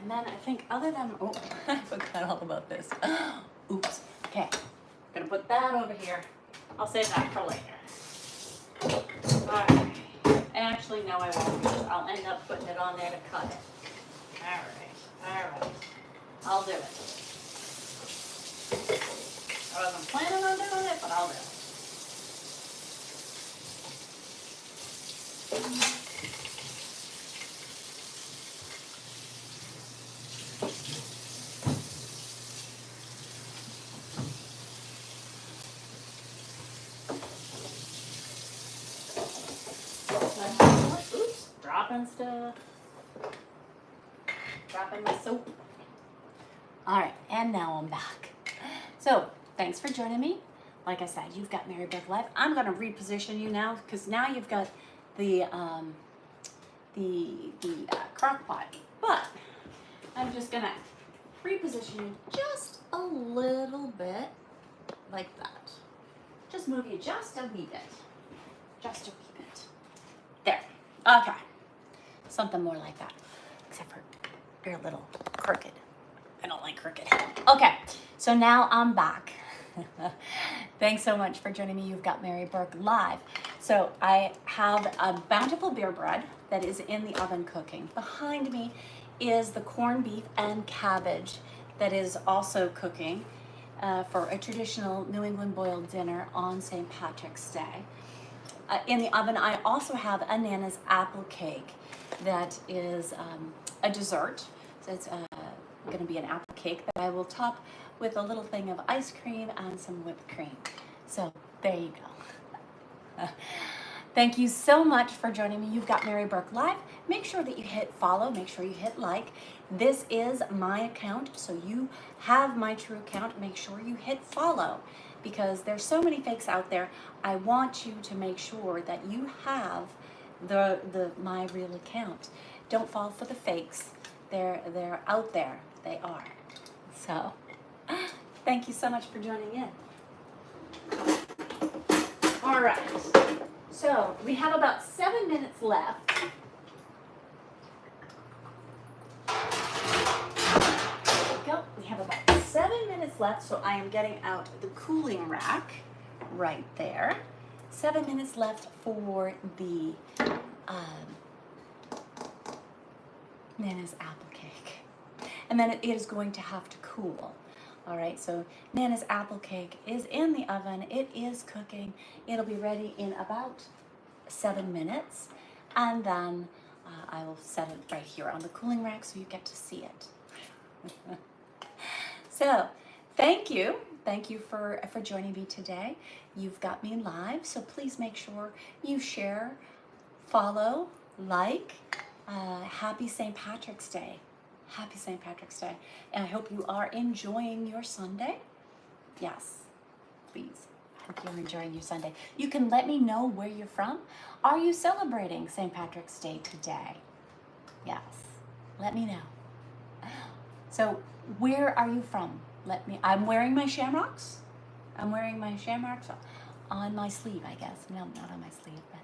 And then I think other than, oh, I forgot all about this. Oops. Okay, gonna put that over here. I'll save that for later. All right. Actually, no, I won't, because I'll end up putting it on there to cut it. All right. I'll do it. I wasn't planning on doing it, but I'll do it. dropping stuff. Dropping my soap. All right, and now I'm back. So, thanks for joining me. Like I said, you've got Mary Burke Live. I'm going to reposition you now because now you've got the crock pot. But I'm just going to reposition you just a little bit like that. Just move you just a wee bit. Just a wee bit. There. Okay. Something more like that. Except for you're a little crooked. I don't like crooked. Okay. So now I'm back. Thanks so much for joining me. You've got Mary Burke Live. So I have a bountiful beer bread that is in the oven cooking. Behind me is the corned beef and cabbage that is also cooking for a traditional New England boiled dinner on St. Patrick's Day. In the oven, I also have a Nana's apple cake that is a dessert. So it's going to be an apple cake that I will top with a little thing of ice cream and some whipped cream. So there you go. Thank you so much for joining me. You've got Mary Burke Live. Make sure that you hit follow. Make sure you hit like. This is my account, so you have my true account. Make sure you hit follow because there's so many fakes out there. I want you to make sure that you have my real account. Don't fall for the fakes. They're out there. They are. So, thank you so much for joining in. All right. So, we have about 7 minutes left. There we go. We have about 7 minutes left, so I am getting out the cooling rack right there. 7 minutes left for the Nana's apple cake. And then it is going to have to cool. All right, so Nana's apple cake is in the oven. It is cooking. It'll be ready in about 7 minutes. And then I will set it right here on the cooling rack so you get to see it. So thank you. Thank you for joining me today. You've got me live, so please make sure you share, follow, like. Happy St. Patrick's Day. Happy St. Patrick's Day. And I hope you are enjoying your Sunday. Yes, please. I hope you're enjoying your Sunday. You can let me know where you're from. Are you celebrating St. Patrick's Day today? Yes, let me know. So where are you from? I'm wearing my shamrocks. I'm wearing my shamrocks on my sleeve, I guess. No, not on my sleeve, but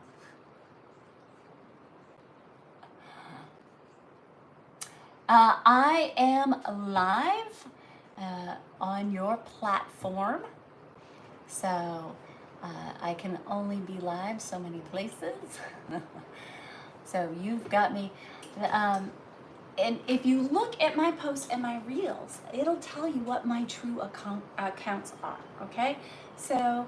I am live on your platform, so I can only be live so many places. So you've got me. And if you look at my posts and my reels, it'll tell you what my true accounts are, okay? So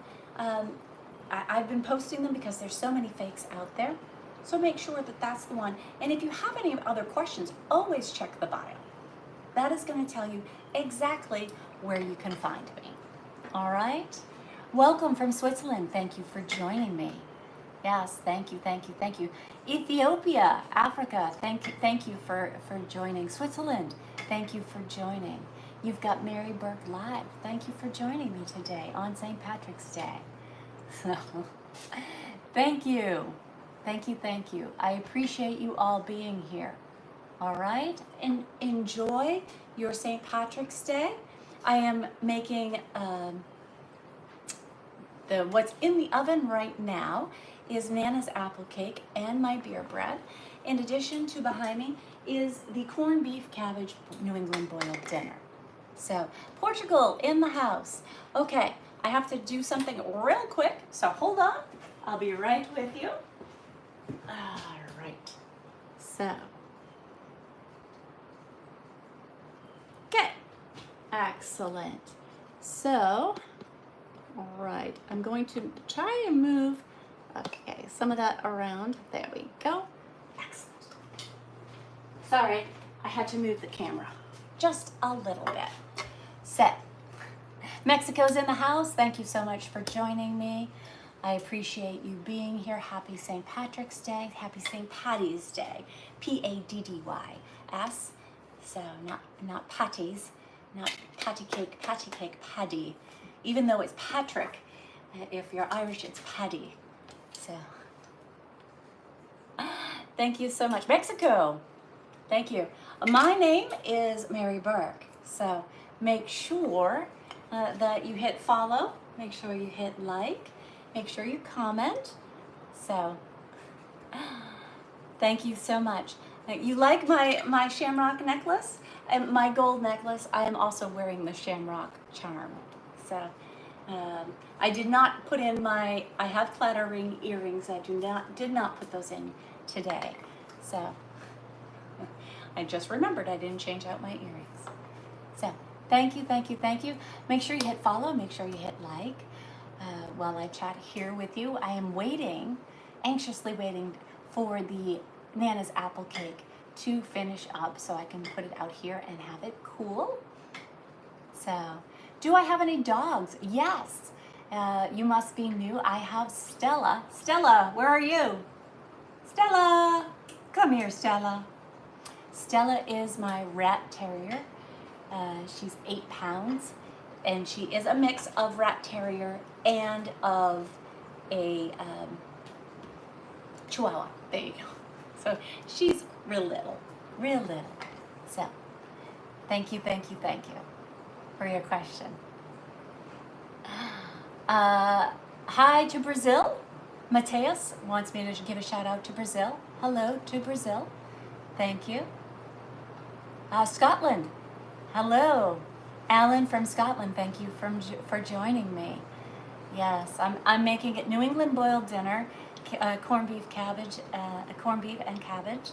I've been posting them because there's so many fakes out there. So make sure that that's the one. And if you have any other questions, always check the bio. That is going to tell you exactly where you can find me. All right? Welcome from Switzerland. Thank you for joining me. Yes, thank you, thank you, thank you. Ethiopia, Africa, thank you for joining. Switzerland, thank you for joining. You've got Mary Burke Live. Thank you for joining me today on St. Patrick's Day. So, thank you. Thank you, thank you. I appreciate you all being here. All right? And enjoy your St. Patrick's Day. I am making what's in the oven right now is Nana's apple cake and my beer bread. In addition to behind me is the corned beef cabbage New England boiled dinner. So Portugal in the house. Okay, I have to do something real quick, so hold on. I'll be right with you. All right, so, okay, excellent. So, all right, I'm going to try and move, okay, some of that around. There we go. Excellent. Sorry, I had to move the camera just a little bit. So, Mexico's in the house. Thank you so much for joining me. I appreciate you being here. Happy St. Patrick's Day. Happy St. Paddy's Day. Paddys. So not patties, not patty cake, paddy. Even though it's Patrick, if you're Irish, it's Paddy. So thank you so much. Mexico. Thank you. My name is Mary Burke. So make sure that you hit follow. Make sure you hit like. Make sure you comment. So thank you so much. You like my shamrock necklace? And my gold necklace, I am also wearing the shamrock charm. So I did not put in I have platter ring earrings. I did not put those in today. So I just remembered I didn't change out my earrings. So thank you, thank you, thank you. Make sure you hit follow, make sure you hit like while I chat here with you. I am waiting, anxiously waiting for the Nana's apple cake to finish up so I can put it out here and have it cool. So, do I have any dogs? Yes. You must be new. I have Stella. Stella, where are you? Stella, come here, Stella. Stella is my rat terrier. She's 8 pounds, and she is a mix of rat terrier and of a Chihuahua. There you go. So she's real little, real little. So thank you, thank you, thank you for your question. Hi to Brazil. Mateus wants me to give a shout out to Brazil. Hello to Brazil. Thank you. Scotland. Hello. Alan from Scotland, thank you for joining me. Yes, I'm making it New England boiled dinner, corned beef and cabbage.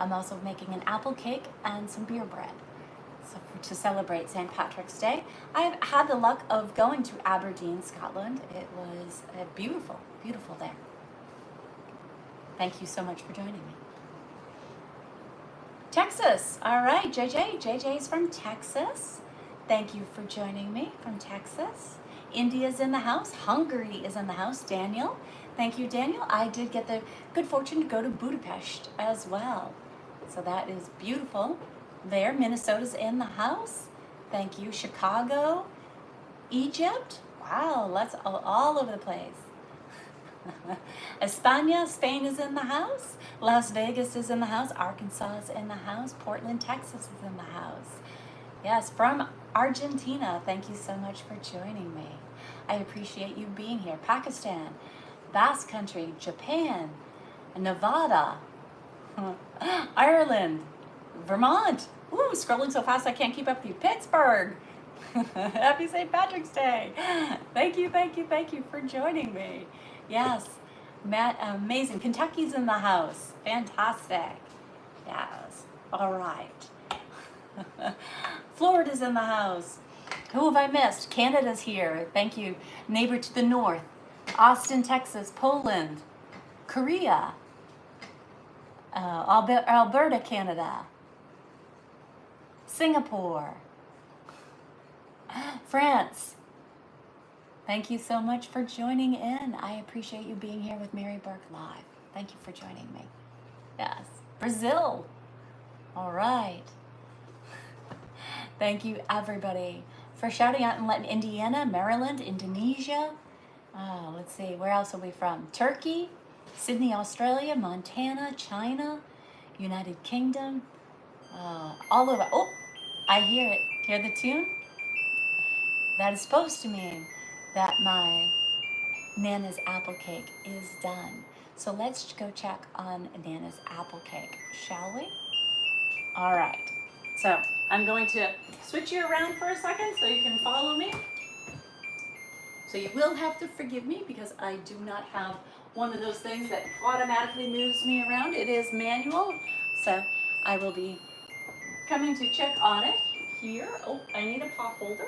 I'm also making an apple cake and some beer bread. So to celebrate St. Patrick's Day. I've had the luck of going to Aberdeen, Scotland. It was beautiful, beautiful there. Thank you so much for joining me. Texas. All right, JJ. JJ's from Texas. Thank you for joining me from Texas. India's in the house. Hungary is in the house. Daniel. Thank you, Daniel. I did get the good fortune to go to Budapest as well. So that is beautiful. There, Minnesota's in the house. Thank you. Chicago. Egypt. Wow, that's all over the place. España, Spain is in the house. Las Vegas is in the house. Arkansas is in the house. Portland, Texas is in the house. Yes, from Argentina. Thank you so much for joining me. I appreciate you being here. Pakistan, Basque Country, Japan, Nevada, Ireland, Vermont. Ooh, scrolling so fast I can't keep up with you. Pittsburgh. Happy St. Patrick's Day. Thank you, thank you, thank you for joining me. Yes, Matt, amazing. Kentucky's in the house. Fantastic. Yes. All right. Florida's in the house. Who have I missed? Canada's here. Thank you. Neighbor to the north. Austin, Texas. Poland. Korea. Alberta, Canada. Singapore. France. Thank you so much for joining in. I appreciate you being here with Mary Burke Live. Thank you for joining me. Yes. Brazil. All right. Thank you, everybody, for shouting out and letting Indiana, Maryland, Indonesia. Let's see, where else are we from? Turkey, Sydney, Australia, Montana, China, United Kingdom, all over. Oh, I hear it. Hear the tune? That is supposed to mean that my Nana's apple cake is done. So let's go check on Nana's apple cake, shall we? All right. So I'm going to switch you around for a second so you can follow me. So you will have to forgive me because I do not have one of those things that automatically moves me around. It is manual. So I will be coming to check on it here. Oh, I need a pot holder.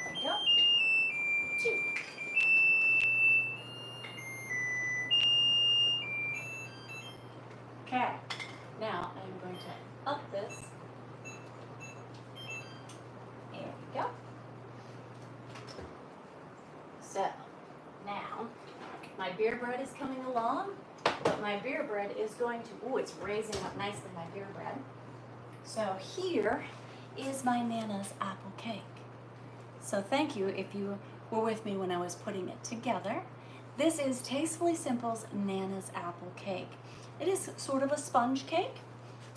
There we go. 2. Okay, now I'm going to up this. There we go. my beer bread is coming along, but my beer bread is going to, oh, it's raising up nicely, my beer bread. So here is my Nana's apple cake. So thank you if you were with me when I was putting it together. This is Tastefully Simple's Nana's apple cake. It is sort of a sponge cake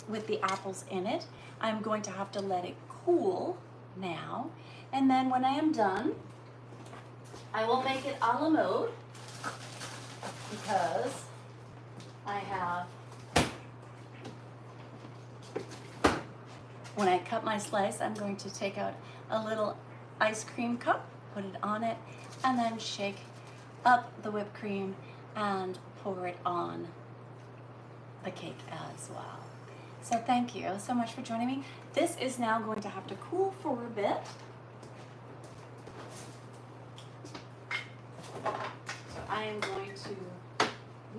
with the apples in it. I'm going to have to let it cool now. And then when I am done, I will make it a la mode because I have, when I cut my slice, I'm going to take out a little ice cream cup, put it on it, and then shake up the whipped cream and pour it on the cake as well. So thank you so much for joining me. This is now going to have to cool for a bit. So I am going to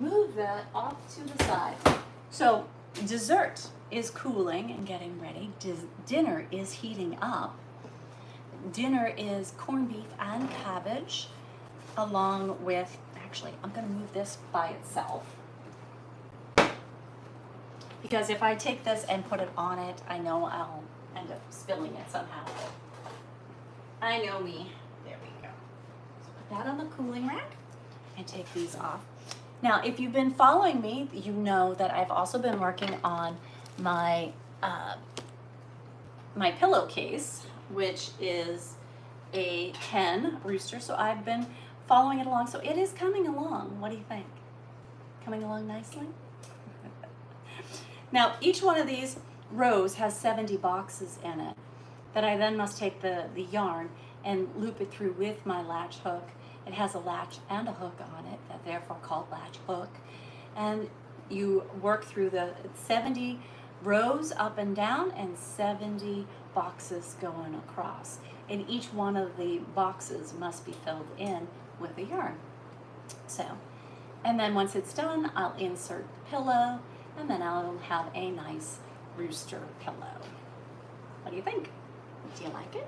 move that off to the side. So dessert is cooling and getting ready. Dinner is heating up. Dinner is corned beef and cabbage, along with, actually, I'm going to move this by itself. Because if I take this and put it on it, I know I'll end up spilling it somehow. I know me. There we go. So put that on the cooling rack and take these off. Now, if you've been following me, you know that I've also been working on my my pillowcase, which is a hen rooster. So I've been following it along. So it is coming along. What do you think? Coming along nicely? Now, each one of these rows has 70 boxes in it that I then must take the yarn and loop it through with my latch hook. It has a latch and a hook on it, that therefore called latch hook. And you work through the 70 rows up and down and 70 boxes going across. And each one of the boxes must be filled in with the yarn. So, and then once it's done, I'll insert the pillow, and then I'll have a nice rooster pillow. What do you think? Do you like it?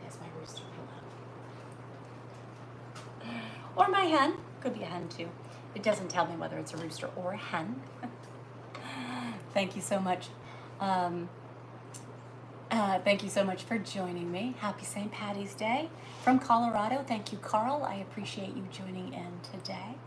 There's my rooster pillow. Or my hen. Could be a hen too. It doesn't tell me whether it's a rooster or a hen. Thank you so much. Thank you so much for joining me. Happy St. Patty's Day from Colorado. Thank you, Carl. I appreciate you joining in today.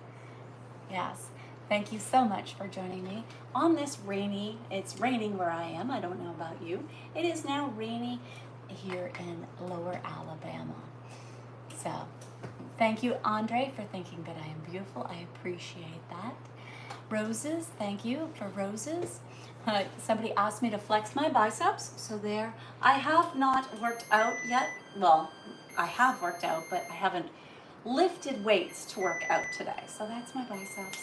Yes. Thank you so much for joining me on this rainy, it's raining where I am, I don't know about you. It is now rainy here in Lower Alabama. So, thank you, Andre, for thinking that I am beautiful. I appreciate that. Roses, thank you for roses. Somebody asked me to flex my biceps, so there. I have not worked out yet. Well, I have worked out, but I haven't lifted weights to work out today. So that's my biceps.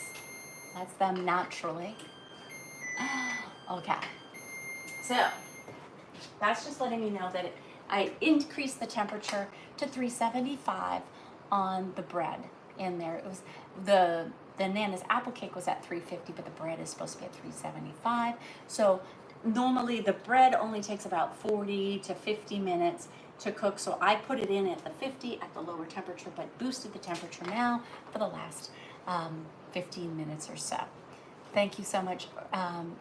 That's them naturally. Okay. So, that's just letting me know that I increased the temperature to 375 on the bread in there. It was the Nana's apple cake was at 350, but the bread is supposed to be at 375. So normally the bread only takes about 40 to 50 minutes to cook. So I put it in at the 50 at the lower temperature, but boosted the temperature now for the last 15 minutes or so. Thank you so much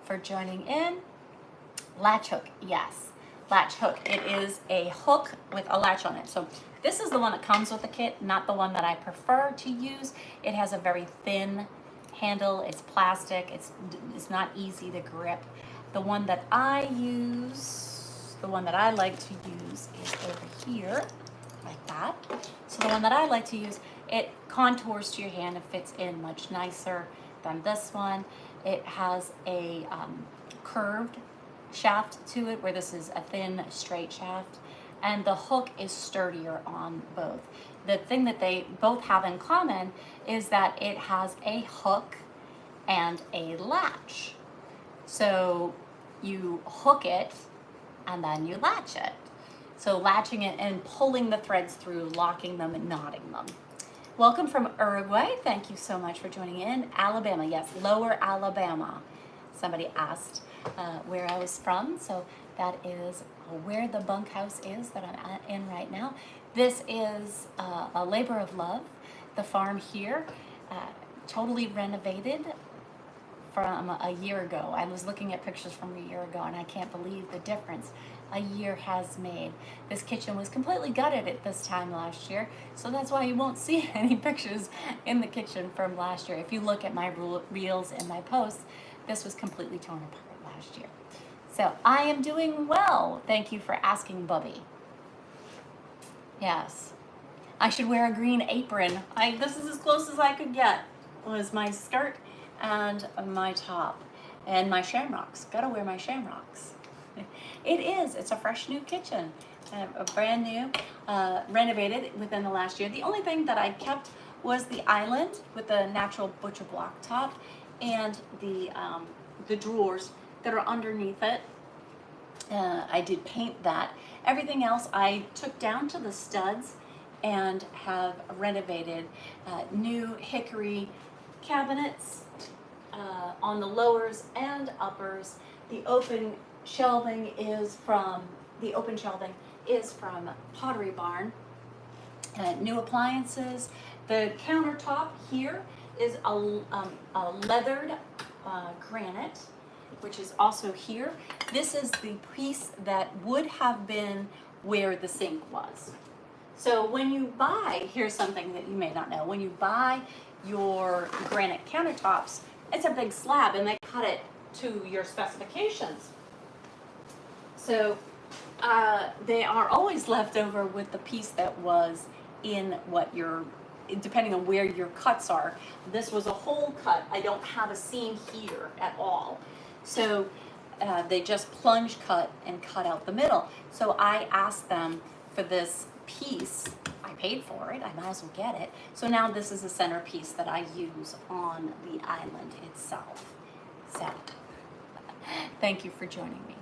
for joining in. Latch hook, yes. Latch hook. It is a hook with a latch on it. So this is the one that comes with the kit, not the one that I prefer to use. It has a very thin handle. It's plastic. It's not easy to grip. The one that I use, the one that I like to use is over here, like that. So the one that I like to use, it contours to your hand and fits in much nicer than this one. It has a curved shaft to it, where this is a thin, straight shaft, and the hook is sturdier on both. The thing that they both have in common is that it has a hook and a latch. So you hook it and then you latch it. So latching it and pulling the threads through, locking them and knotting them. Welcome from Uruguay. Thank you so much for joining in. Alabama, yes, Lower Alabama. Somebody asked where I was from, so that is where the bunkhouse is that I'm in right now. This is a labor of love. The farm here totally renovated from a year ago. I was looking at pictures from a year ago, and I can't believe the difference a year has made. This kitchen was completely gutted at this time last year, so that's why you won't see any pictures in the kitchen from last year. If you look at my reels and my posts, this was completely torn apart last year. So I am doing well. Thank you for asking, Bubby. Yes. I should wear a green apron. This is as close as I could get. Was my skirt and my top and my shamrocks. Gotta wear my shamrocks. It is. It's a fresh new kitchen, a brand new, renovated within the last year. The only thing that I kept was the island with the natural butcher block top and the drawers that are underneath it. I did paint that. Everything else I took down to the studs and have renovated. New hickory cabinets on the lowers and uppers. The open shelving is from Pottery Barn. New appliances. The countertop here is a leathered granite, which is also here. This is the piece that would have been where the sink was. So when you buy, here's something that you may not know, when you buy your granite countertops, it's a big slab and they cut it to your specifications. So they are always left over with the piece that was in what your, depending on where your cuts are. This was a whole cut. I don't have a seam here at all. So they just plunge cut and cut out the middle. So I asked them for this piece. I paid for it. I might as well get it. So now this is a centerpiece that I use on the island itself. So thank you for joining me.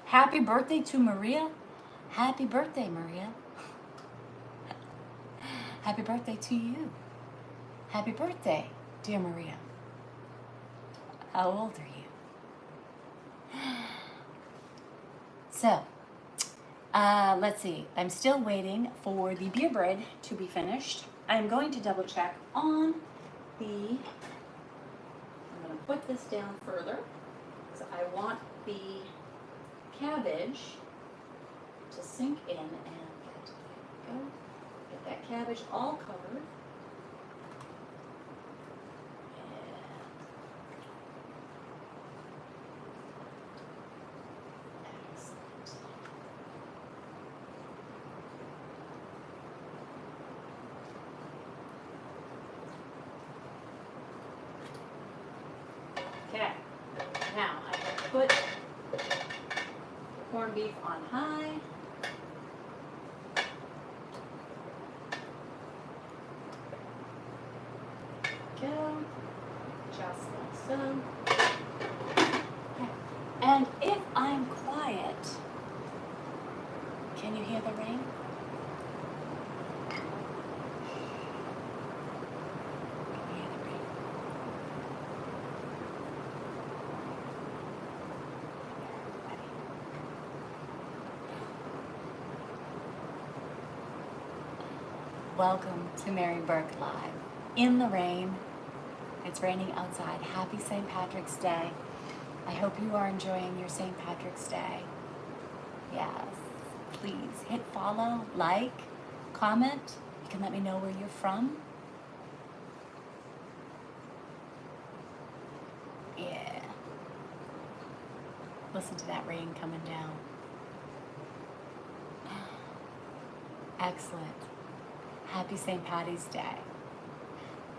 Happy birthday to Maria. Happy birthday, Maria. Happy birthday to you. Happy birthday, dear Maria. How old are you? So, let's see. I'm still waiting for the beer bread to be finished. I'm going to double check on the, I'm going to put this down further because I want the cabbage to sink in and get that cabbage all covered. Okay, now I can put corned beef on high. Go, just like so. Okay. And if I'm quiet, can you hear the rain? Welcome to Mary Burke Live. In the rain. It's raining outside. Happy St. Patrick's Day. I hope you are enjoying your St. Patrick's Day. Yes. Please hit follow, like, comment. You can let me know where you're from. Yeah. Listen to that rain coming down. Excellent. Happy St. Patty's Day.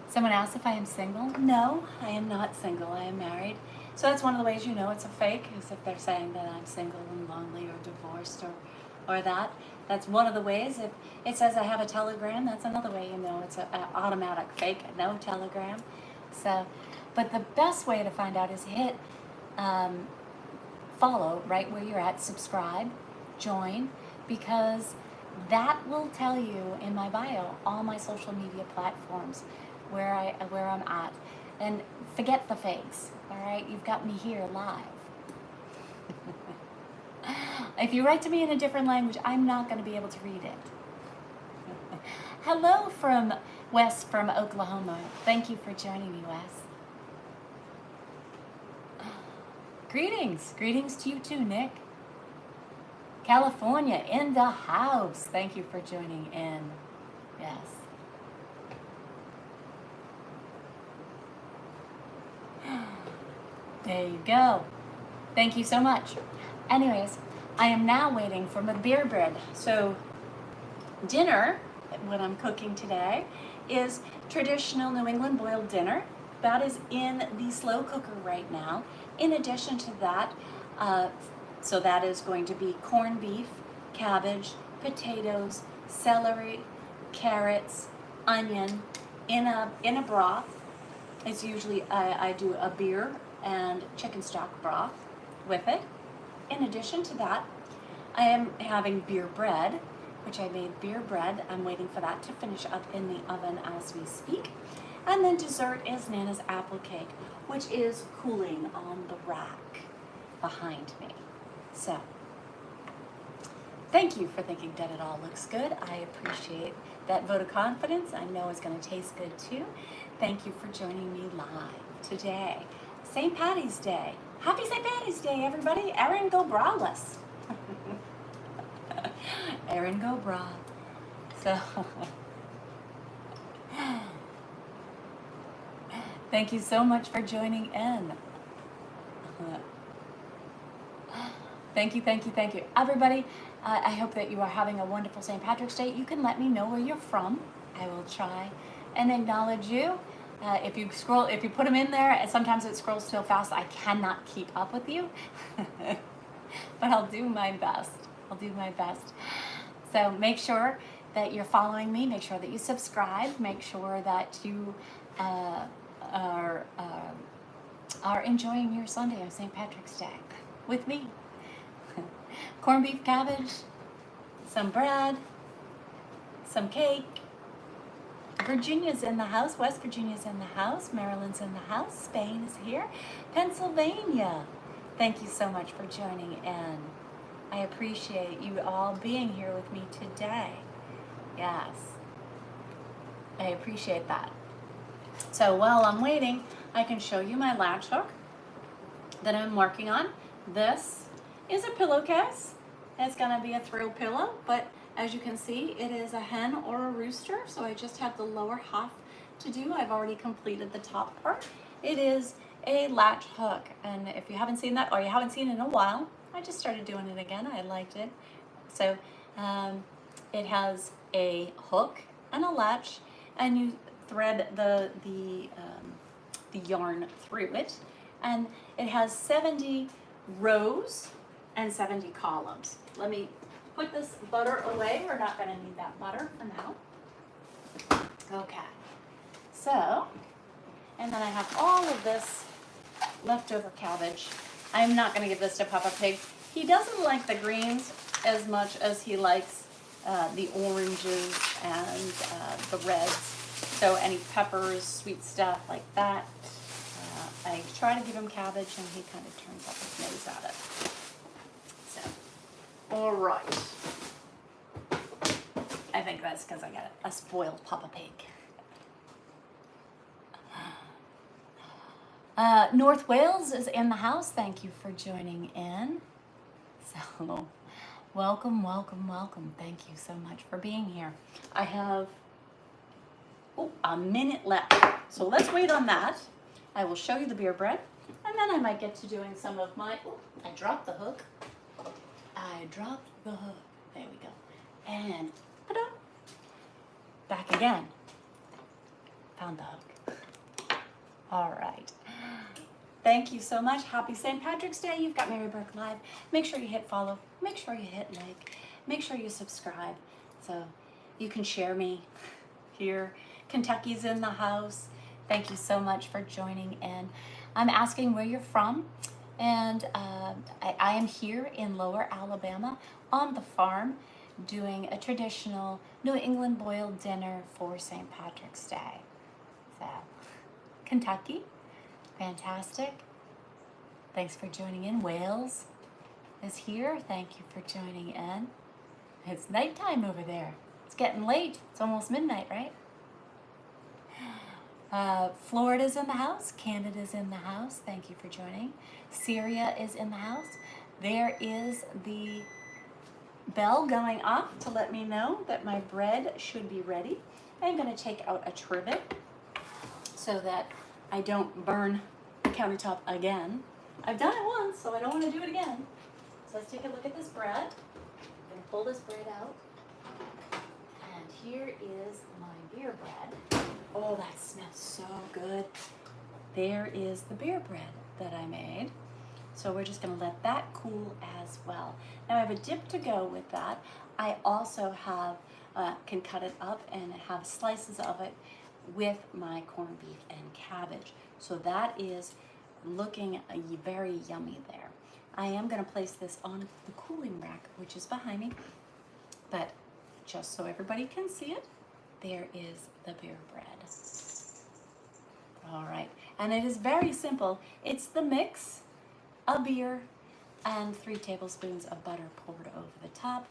Someone asked if I am single. No, I am not single. I am married. So that's one of the ways you know it's a fake, is if they're saying that I'm single and lonely or divorced or that. That's one of the ways. If it says I have a telegram, that's another way you know it's an automatic fake, no telegram. So, but the best way to find out is hit follow right where you're at, subscribe, join, because that will tell you in my bio all my social media platforms where I'm at. And forget the fakes, all right? You've got me here live. If you write to me in a different language, I'm not going to be able to read it. Hello from Wes from Oklahoma. Thank you for joining me, Wes. Greetings. Greetings to you too, Nick. California in the house. Thank you for joining in. Yes. There you go. Thank you so much. Anyways, I am now waiting for my beer bread. So dinner, what I'm cooking today, is traditional New England boiled dinner. That is in the slow cooker right now. In addition to that, so that is going to be corned beef, cabbage, potatoes, celery, carrots, onion in a broth. It's usually I do a beer and chicken stock broth with it. In addition to that, I am having beer bread, which I made beer bread. I'm waiting for that to finish up in the oven as we speak. And then dessert is Nana's apple cake, which is cooling on the rack behind me. So, thank you for thinking that it all looks good. I appreciate that vote of confidence. I know it's going to taste good too. Thank you for joining me live today. St. Patty's Day. Happy St. Patty's Day, everybody. Erin go braless. Erin go bra. So, thank you so much for joining in. Thank you, thank you, thank you. Everybody, I hope that you are having a wonderful St. Patrick's Day. You can let me know where you're from. I will try and acknowledge you. If you put them in there, and sometimes it scrolls so fast I cannot keep up with you. But I'll do my best. I'll do my best. So make sure that you're following me. Make sure that you subscribe. Make sure that you are enjoying your Sunday on St. Patrick's Day with me. Corned beef, cabbage, some bread, some cake. Virginia's in the house. West Virginia's in the house. Maryland's in the house. Spain is here. Pennsylvania. Thank you so much for joining in. I appreciate you all being here with me today. Yes. I appreciate that. So while I'm waiting, I can show you my latch hook that I'm working on. This is a pillowcase. It's going to be a throw pillow, but as you can see, it is a hen or a rooster, so I just have the lower half to do. I've already completed the top part. It is a latch hook, and if you haven't seen that, or you haven't seen it in a while, I just started doing it again. I liked it. So it has a hook and a latch, and you thread the yarn through it, and it has 70 rows and 70 columns. Let me put this butter away. We're not going to need that butter for now. Okay. So, and then I have all of this leftover cabbage. I'm not going to give this to Papa Pig. He doesn't like the greens as much as he likes the oranges and the reds. So any peppers, sweet stuff like that. I try to give him cabbage and he kind of turns up his nose at it. So, all right. I think that's because I got a spoiled Papa Pig. North Wales is in the house. Thank you for joining in. So, welcome, welcome, welcome. Thank you so much for being here. I have a minute left. So let's wait on that. I will show you the beer bread, and then I might get to doing some of my, I dropped the hook. I dropped the hook. There we go. And ta-da! Back again. Found the hook. All right. Thank you so much. Happy St. Patrick's Day. You've got Mary Burke Live. Make sure you hit follow. Make sure you hit like. Make sure you subscribe so you can share me here. Kentucky's in the house. Thank you so much for joining in. I'm asking where you're from, and I am here in Lower Alabama on the farm doing a traditional New England boiled dinner for St. Patrick's Day. So, Kentucky, fantastic. Thanks for joining in. Wales is here. Thank you for joining in. It's nighttime over there. It's getting late. It's almost midnight, right? Florida's in the house. Canada's in the house. Thank you for joining. Syria is in the house. There is the bell going off to let me know that my bread should be ready. I'm going to take out a trivet so that I don't burn the countertop again. I've done it once, so I don't want to do it again. So let's take a look at this bread. I'm going to pull this bread out. And here is my beer bread. Oh, that smells so good. There is the beer bread that I made. So we're just going to let that cool as well. Now I have a dip to go with that. I also have can cut it up and have slices of it with my corned beef and cabbage. So that is looking very yummy there. I am going to place this on the cooling rack, which is behind me. But just so everybody can see it, there is the beer bread. All right, and it is very simple. It's the mix, a beer, and 3 tablespoons of butter poured over the top,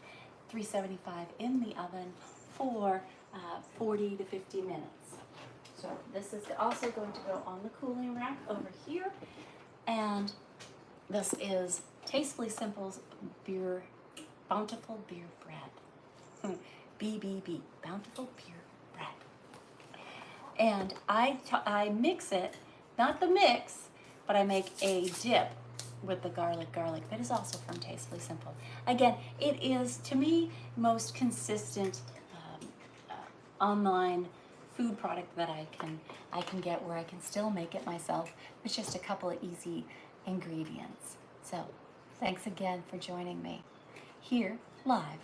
375 in the oven for 40 to 50 minutes. So this is also going to go on the cooling rack over here. And this is Tastefully Simple's beer, bountiful beer bread. BBB, bountiful beer bread. And I mix it, not the mix, but I make a dip with the garlic that is also from Tastefully Simple. Again, it is, to me, most consistent online food product that I can get where I can still make it myself with just a couple of easy ingredients. So thanks again for joining me here live.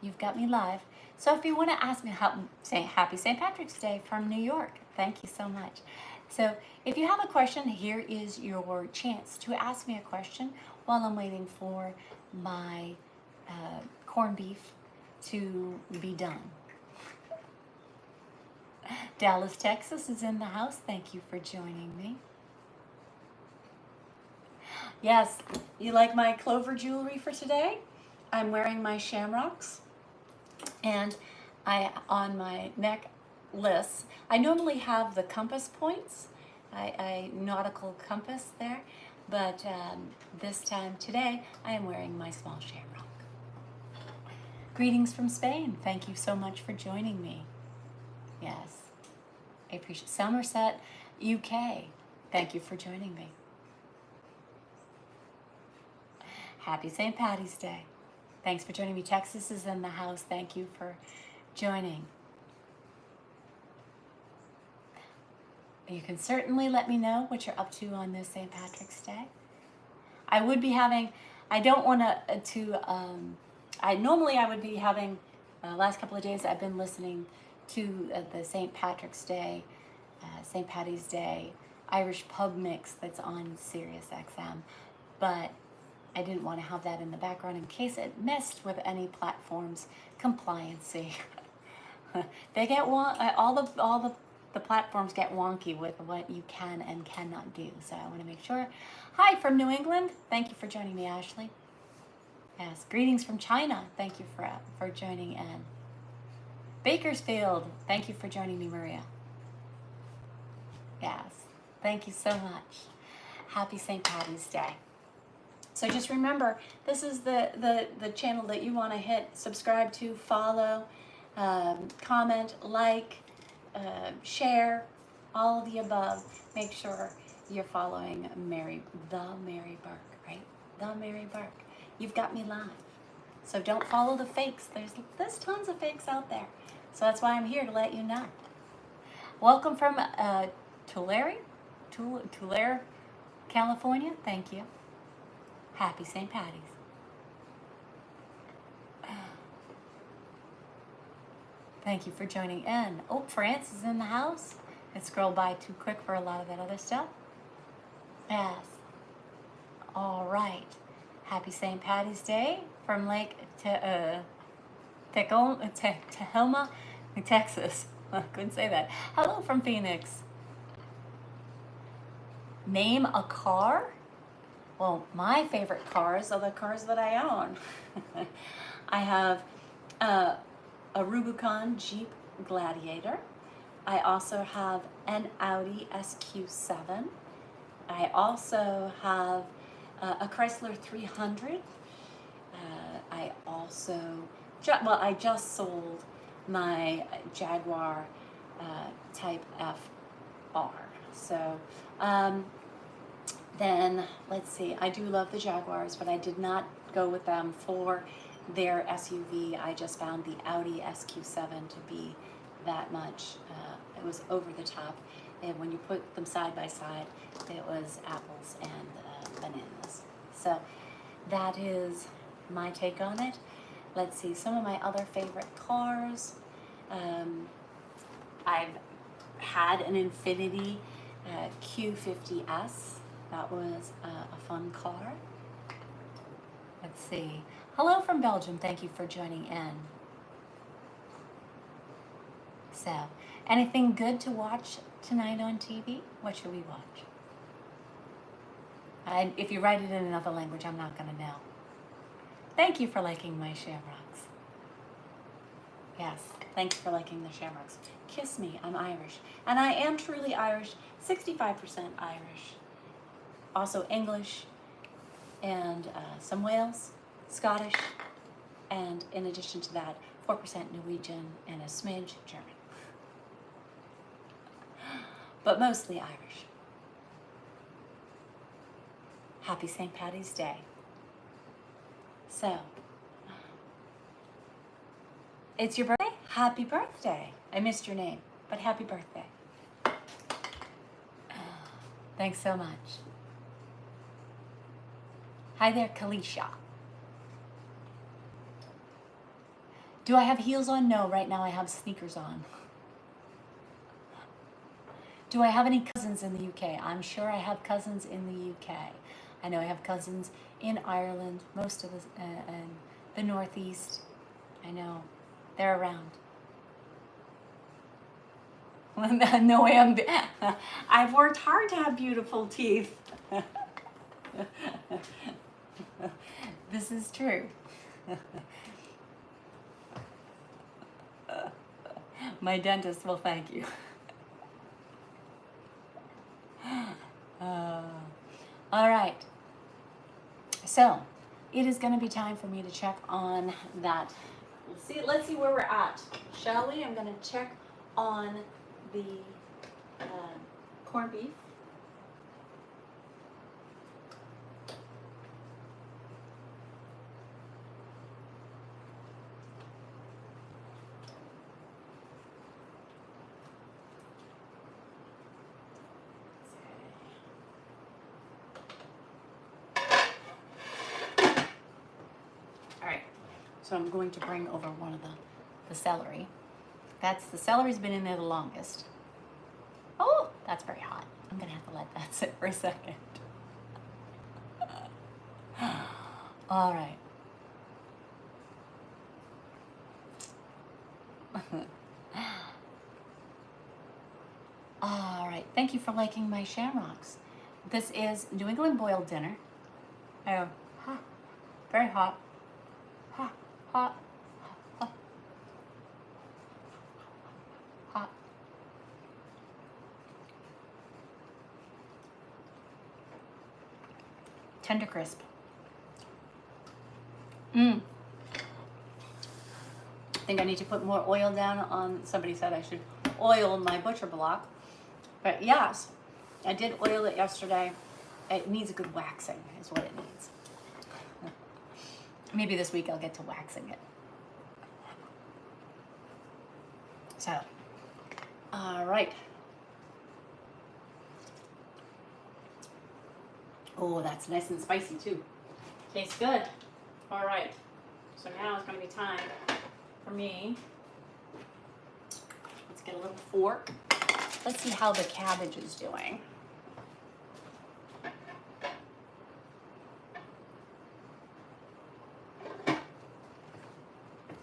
You've got me live. So if you want to ask me Happy St. Patrick's Day from New York, thank you so much. So if you have a question, here is your chance to ask me a question while I'm waiting for my corned beef to be done. Dallas, Texas is in the house. Thank you for joining me. Yes, you like my clover jewelry for today? I'm wearing my shamrocks, and on my necklace, I normally have the compass points, I nautical compass there, but this time today I am wearing my small shamrock. Greetings from Spain. Thank you so much for joining me. Yes, I appreciate Somerset, UK. Thank you for joining me. Happy St. Patty's Day. Thanks for joining me. Texas is in the house. Thank you for joining. You can certainly let me know what you're up to on this St. Patrick's Day. I would be having, I don't want normally I would be having, last couple of days I've been listening to the St. Patrick's Day, St. Patty's Day Irish pub mix that's on Sirius XM, but I didn't want to have that in the background in case it messed with any platform's compliancy. They get all the platforms get wonky with what you can and cannot do. So I want to make sure. Hi from New England. Thank you for joining me, Ashley. Yes, greetings from China. Thank you for joining in. Bakersfield. Thank you for joining me, Maria. Yes, thank you so much. Happy St. Patty's Day. So just remember, this is the channel that you want to hit subscribe to, follow, comment, like, share, all of the above. Make sure you're following the MaryBurke, right? TheMaryBurke. You've got me live. So don't follow the fakes. There's tons of fakes out there. So that's why I'm here to let you know. Welcome from Tulare, California. Thank you. Happy St. Patty's. Thank you for joining in. Oh, France is in the house. It scrolled by too quick for a lot of that other stuff. Yes. All right. Happy St. Patty's Day from Lake Tahoma, Texas. I couldn't say that. Hello from Phoenix. Name a car? Well, my favorite cars are the cars that I own. I have a Rubicon Jeep Gladiator. I also have an Audi SQ7. I also have a Chrysler 300. I also, well, I just sold my Jaguar Type FR. So then let's see, I do love the Jaguars, but I did not go with them for their SUV. I just found the Audi SQ7 to be that much. It was over the top. And when you put them side by side, it was apples and bananas. So that is my take on it. Let's see, some of my other favorite cars. I've had an Infiniti Q50S. That was a fun car. Let's see. Hello from Belgium. Thank you for joining in. So, anything good to watch tonight on TV? What should we watch? If you write it in another language, I'm not going to know. Thank you for liking my shamrocks. Yes, thanks for liking the shamrocks. Kiss me, I'm Irish. And I am truly Irish, 65% Irish. Also English, and some Wales, Scottish, and in addition to that, 4% Norwegian and a smidge German. But mostly Irish. Happy St. Paddy's Day. So, it's your birthday? Happy birthday. I missed your name, but happy birthday. Thanks so much. Hi there, Kalisha. Do I have heels on? No, right now I have sneakers on. Do I have any cousins in the UK? I'm sure I have cousins in the UK. I know I have cousins in Ireland, most of the Northeast. I know, they're around. No way I've worked hard to have beautiful teeth. This is true. My dentist will thank you. All right. So it is going to be time for me to check on that. Let's see where we're at, shall we? I'm going to check on the corned beef. So I'm going to bring over one of the celery. The celery's been in there the longest. Oh, that's very hot. I'm gonna have to let that sit for a second. All right. All right, thank you for liking my shamrocks. This is New England boiled dinner. Oh, very hot. Hot. Tender crisp. I think I need to put more oil down on, somebody said I should oil my butcher block. But yes, I did oil it yesterday. It needs a good waxing is what it needs. Maybe this week I'll get to waxing it. So, all right. Oh, that's nice and spicy too. Tastes good. All right. So now it's going to be time for me. Let's get a little fork. Let's see how the cabbage is doing.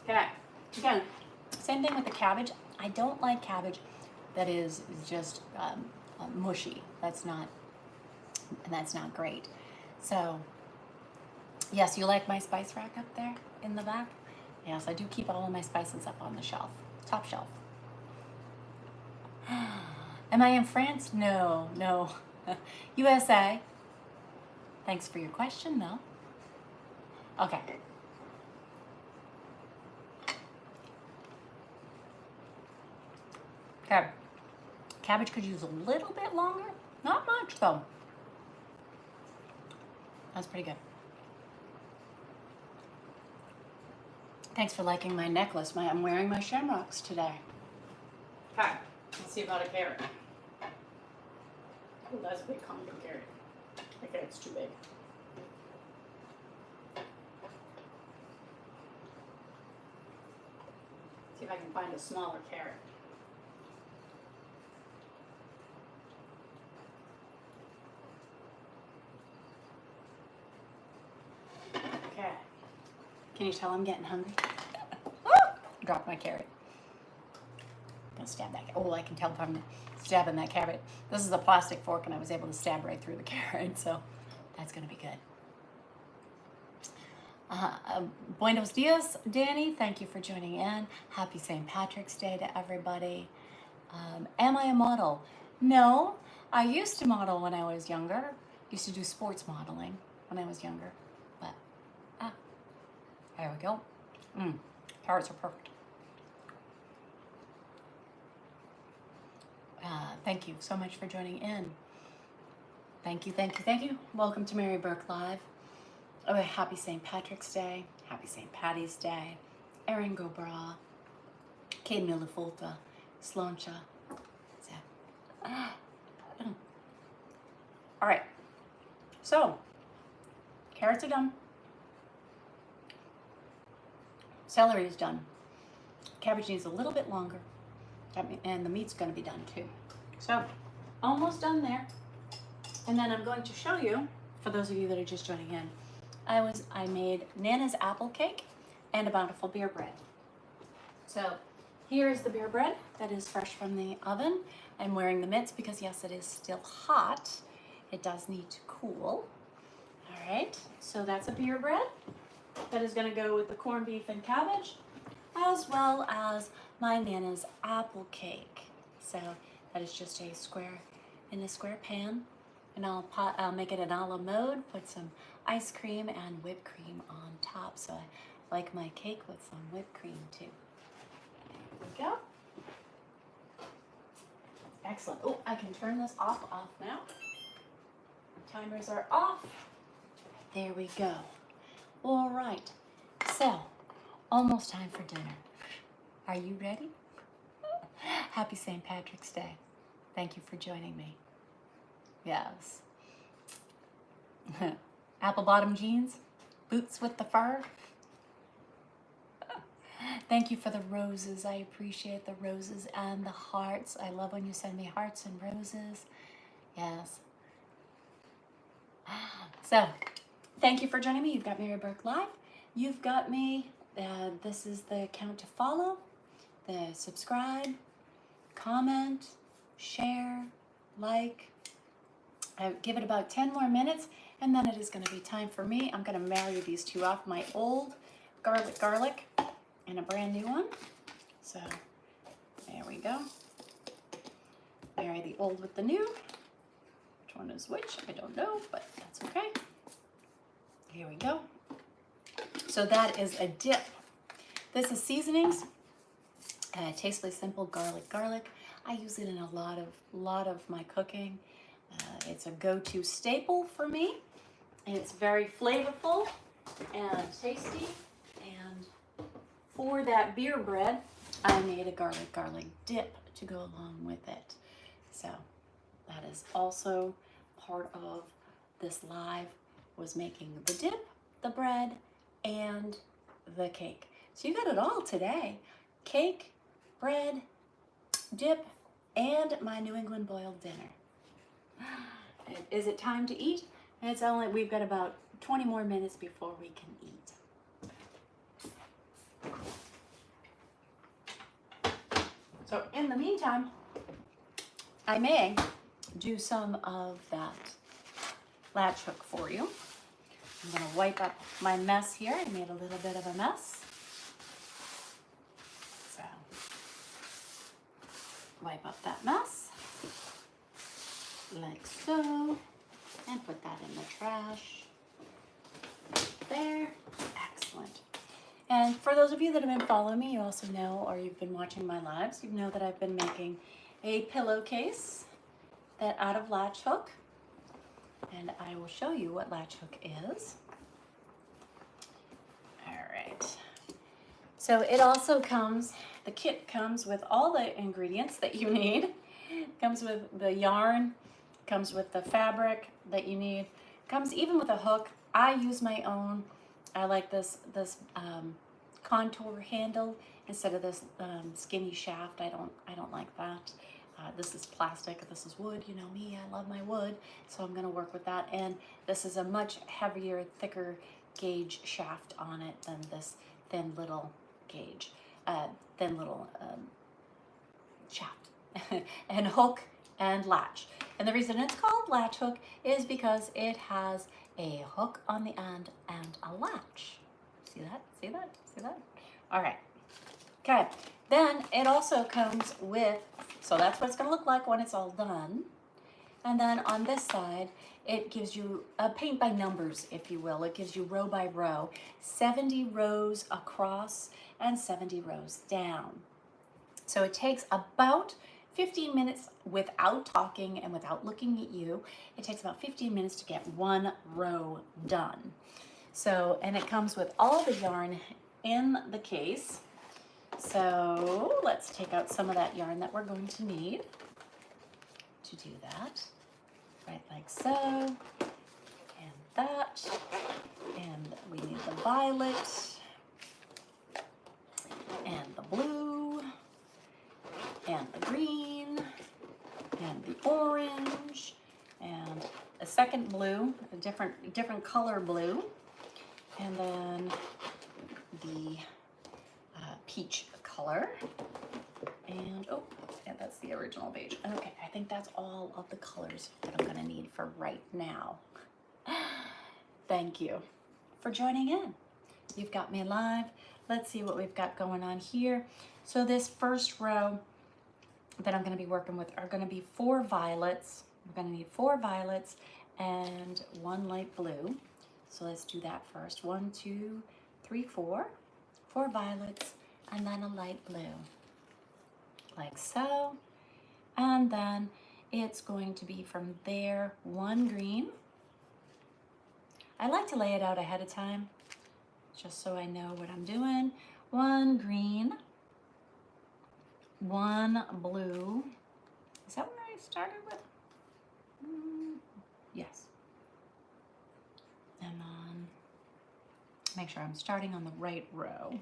Okay. Again, same thing with the cabbage. I don't like cabbage that is just mushy. That's not great. So, yes, you like my spice rack up there in the back? Yes, I do keep all of my spices up on the shelf, top shelf. Am I in France? No, no. USA. Thanks for your question, though. Okay. Okay. Cabbage could use a little bit longer. Not much, though. That's pretty good. Thanks for liking my necklace. I'm wearing my shamrocks today. Okay, let's see about a carrot. Oh, that's a big combo carrot. Okay, it's too big. See if I can find a smaller carrot. Okay. Can you tell I'm getting hungry? Drop my carrot. I'm gonna stab that. Oh, I can tell if I'm stabbing that carrot. This is a plastic fork, and I was able to stab right through the carrot, so that's gonna be good. Buenos dias, Danny. Thank you for joining in. Happy St. Patrick's Day to everybody. Am I a model? No, I used to model when I was younger. Used to do sports modeling when I was younger, but there we go. Carrots are perfect. Thank you so much for joining in. Thank you, thank you, thank you. Welcome to Mary Burke Live. Oh, happy St. Patrick's Day. Happy St. Patty's Day. Erin Gobra. Kate Milifulta. Sloncha. All right. So, carrots are done. Celery is done. Cabbage needs a little bit longer. And the meat's going to be done too. So, almost done there. And then I'm going to show you, for those of you that are just joining in, I made Nana's apple cake and a bountiful beer bread. So here is the beer bread that is fresh from the oven. I'm wearing the mitts because yes, it is still hot. It does need to cool. All right, so that's a beer bread that is going to go with the corned beef and cabbage, as well as my Nana's apple cake. So that is just a square in a square pan. And I'll make it in a la mode, put some ice cream and whipped cream on top. So I like my cake with some whipped cream too. There we go. Excellent. Oh, I can turn this off now. Timers are off. There we go. All right. So, almost time for dinner. Are you ready? Happy St. Patrick's Day. Thank you for joining me. Yes. Apple bottom jeans, boots with the fur. Thank you for the roses. I appreciate the roses and the hearts. I love when you send me hearts and roses. Yes. So, thank you for joining me. You've got Mary Burke Live. You've got me. This is the account to follow, the subscribe, comment, share, like. Give it about 10 more minutes, and then it is going to be time for me. I'm going to marry these two off, my old garlic and a brand new one. So there we go. Marry the old with the new. Which one is which? I don't know, but that's okay. Here we go. So that is a dip. This is seasonings. Tastefully simple garlic. I use it in a lot of my cooking. It's a go-to staple for me. It's very flavorful and tasty. And for that beer bread, I made a garlic dip to go along with it. So that is also part of this live, was making the dip, the bread, and the cake. So you got it all today. Cake, bread, dip, and my New England boiled dinner. Is it time to eat? We've got about 20 more minutes before we can eat. So in the meantime, I may do some of that latch hook for you. I'm going to wipe up my mess here. I made a little bit of a mess. So wipe up that mess. like so, and put that in the trash. There, excellent. And for those of you that have been following me, you also know, or you've been watching my lives, you know that I've been making a pillowcase that out of latch hook, and I will show you what latch hook is. All right. So it also comes, the kit comes with all the ingredients that you need. It comes with the yarn, comes with the fabric that you need, comes even with a hook. I use my own. I like this contour handle instead of this skinny shaft. I don't like that. This is plastic, this is wood, you know me, I love my wood, so I'm gonna work with that. And this is a much heavier, thicker gauge shaft on it than this thin little gauge, shaft. And hook and latch. And the reason it's called latch hook is because it has a hook on the end and a latch. See that? See that? See that? All right. Okay. Then it also comes with, so that's what it's going to look like when it's all done. And then on this side, it gives you a paint by numbers, if you will. It gives you row by row, 70 rows across and 70 rows down. So it takes about 15 minutes without talking and without looking at you. It takes about 15 minutes to get one row done. So, and it comes with all the yarn in the case. So let's take out some of that yarn that we're going to need to do that. Right, like so, and that, and we need the violet, and the blue, and the green, and the orange, and a second blue, a different color blue, and then the peach color, and oh, and that's the original beige. Okay, I think that's all of the colors that I'm gonna need for right now. Thank you for joining in. You've got me live. Let's see what we've got going on here. So this first row that I'm gonna be working with are gonna be 4 violets. We're gonna need 4 violets and 1 light blue. So let's do that first. 1, 2, 3, 4. 4 violets and then a light blue, like so. And then it's going to be from there 1 green. I like to lay it out ahead of time, just so I know what I'm doing. 1 green, 1 blue. Is that where I started with? Yes. And then make sure I'm starting on the right row.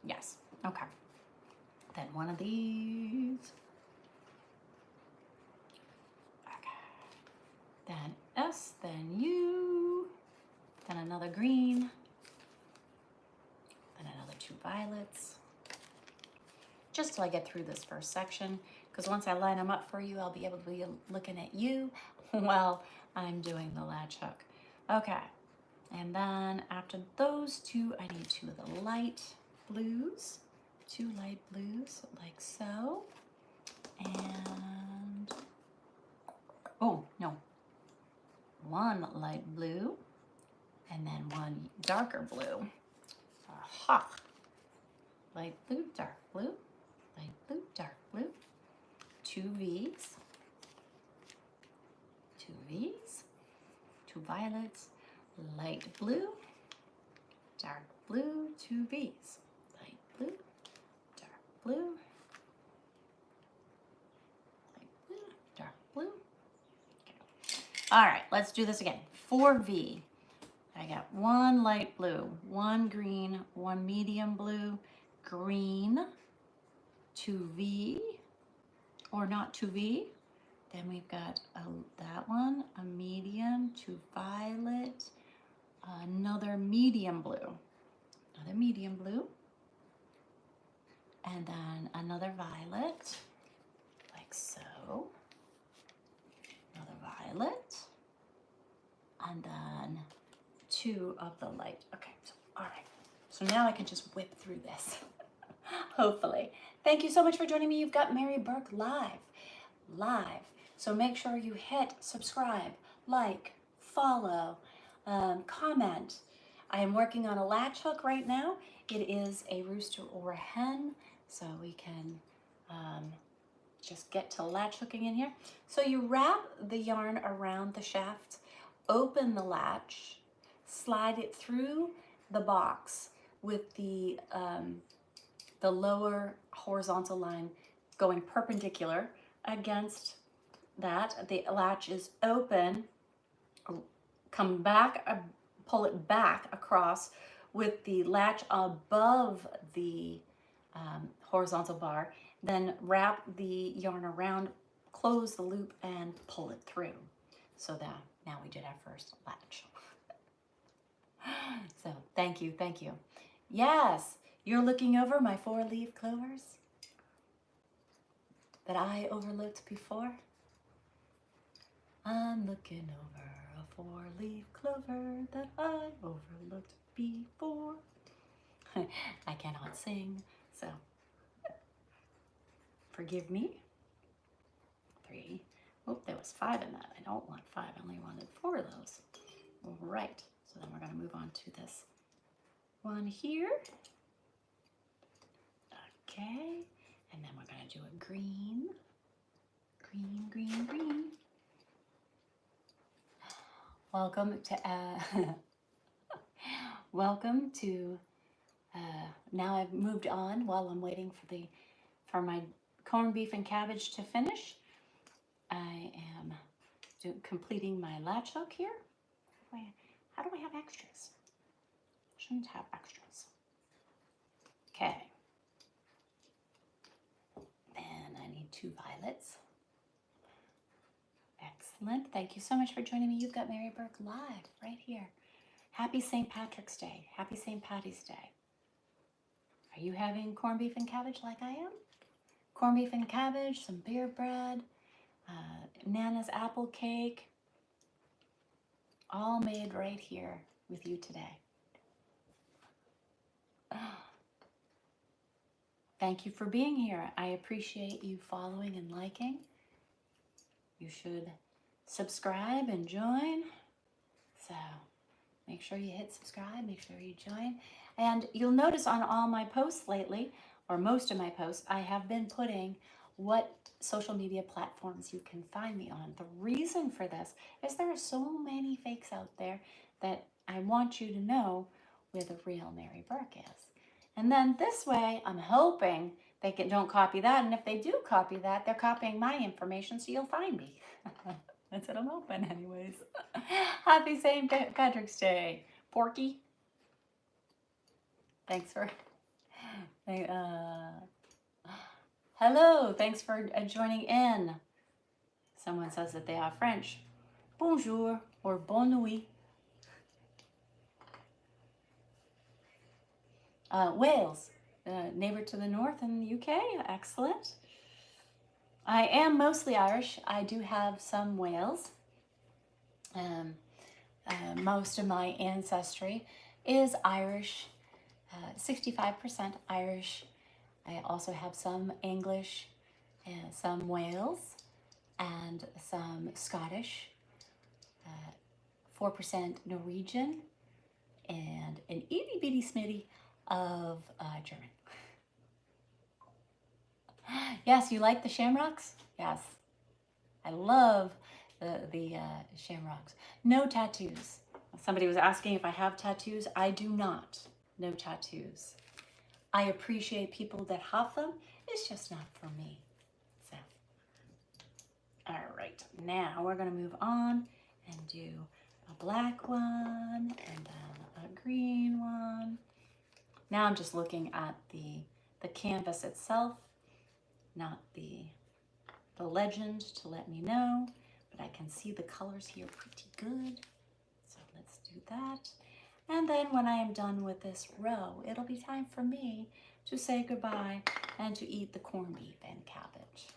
Yes, okay. Then 1 of these. Okay. Then S, then U, then another green, then another 2 violets. Just till I get through this first section, because once I line them up for you, I'll be able to be looking at you while I'm doing the latch hook. Okay, and then after those 2, I need 2 of the light blues, 2 light blues, like so. And, oh, no, 1 light blue, and then 1 darker blue. Aha! Light blue, dark blue, light blue, dark blue. 2 V's, 2 V's, 2 violets, light blue, dark blue, 2 V's, light blue, dark blue, light blue, dark blue. Okay. All right, let's do this again. 4V. I got 1 light blue, 1 green, 1 medium blue, green, 2V, or not 2V. Then we've got that one, a medium, 2 violet, another medium blue, and then another violet, like so, another violet, and then 2 of the light. Okay, so, all right. So now I can just whip through this, hopefully. Thank you so much for joining me. You've got Mary Burke live. So make sure you hit subscribe, like, follow, comment. I am working on a latch hook right now. It is a rooster or a hen, so we can just get to latch hooking in here. So you wrap the yarn around the shaft, open the latch, slide it through the box with the lower horizontal line going perpendicular against that. The latch is open, come back, pull it back across with the latch above the horizontal bar, then wrap the yarn around, close the loop, and pull it through. So that now we did our first latch. So thank you, thank you. Yes, you're looking over my 4-leaf clovers that I overlooked before. I'm looking over a 4-leaf clover that I overlooked before. I cannot sing, so forgive me. 3. Oh, there was 5 in that. I don't want 5. I only wanted 4 of those. All right. So then we're going to move on to this one here. Okay. And then we're going to do a green. Green, green, green. Welcome to, welcome to, now I've moved on while I'm waiting for my corned beef and cabbage to finish. I am completing my latch hook here. How do I have extras? Shouldn't have extras. Okay. Then I need 2 violets. Excellent. Thank you so much for joining me. You've got Mary Burke live right here. Happy St. Patrick's Day. Happy St. Patty's Day. Are you having corned beef and cabbage like I am? Corned beef and cabbage, some beer bread, Nana's apple cake, all made right here with you today. Thank you for being here. I appreciate you following and liking. You should subscribe and join. So make sure you hit subscribe, make sure you join. And you'll notice on all my posts lately, or most of my posts, I have been putting what social media platforms you can find me on. The reason for this is there are so many fakes out there that I want you to know where the real Mary Burke is. And then this way, I'm hoping they don't copy that. And if they do copy that, they're copying my information, so you'll find me. That's what I'm hoping anyways. Happy St. Patrick's Day, Porky. Thanks for... hello, thanks for joining in. Someone says that they are French. Bonjour or bonne nuit. Wales, neighbor to the north in the UK. Excellent. I am mostly Irish. I do have some Wales. Most of my ancestry is Irish, 65% Irish. I also have some English, some Wales, and some Scottish, 4% Norwegian, and an itty bitty smitty of German. Yes, you like the shamrocks? Yes. I love the shamrocks. No tattoos. Somebody was asking if I have tattoos. I do not. No tattoos. I appreciate people that have them. It's just not for me. So, all right. Now we're going to move on and do a black one and then a green one. Now I'm just looking at the canvas itself, not the legend to let me know, but I can see the colors here pretty good. So let's do that. And then when I am done with this row, it'll be time for me to say goodbye and to eat the corned beef and cabbage.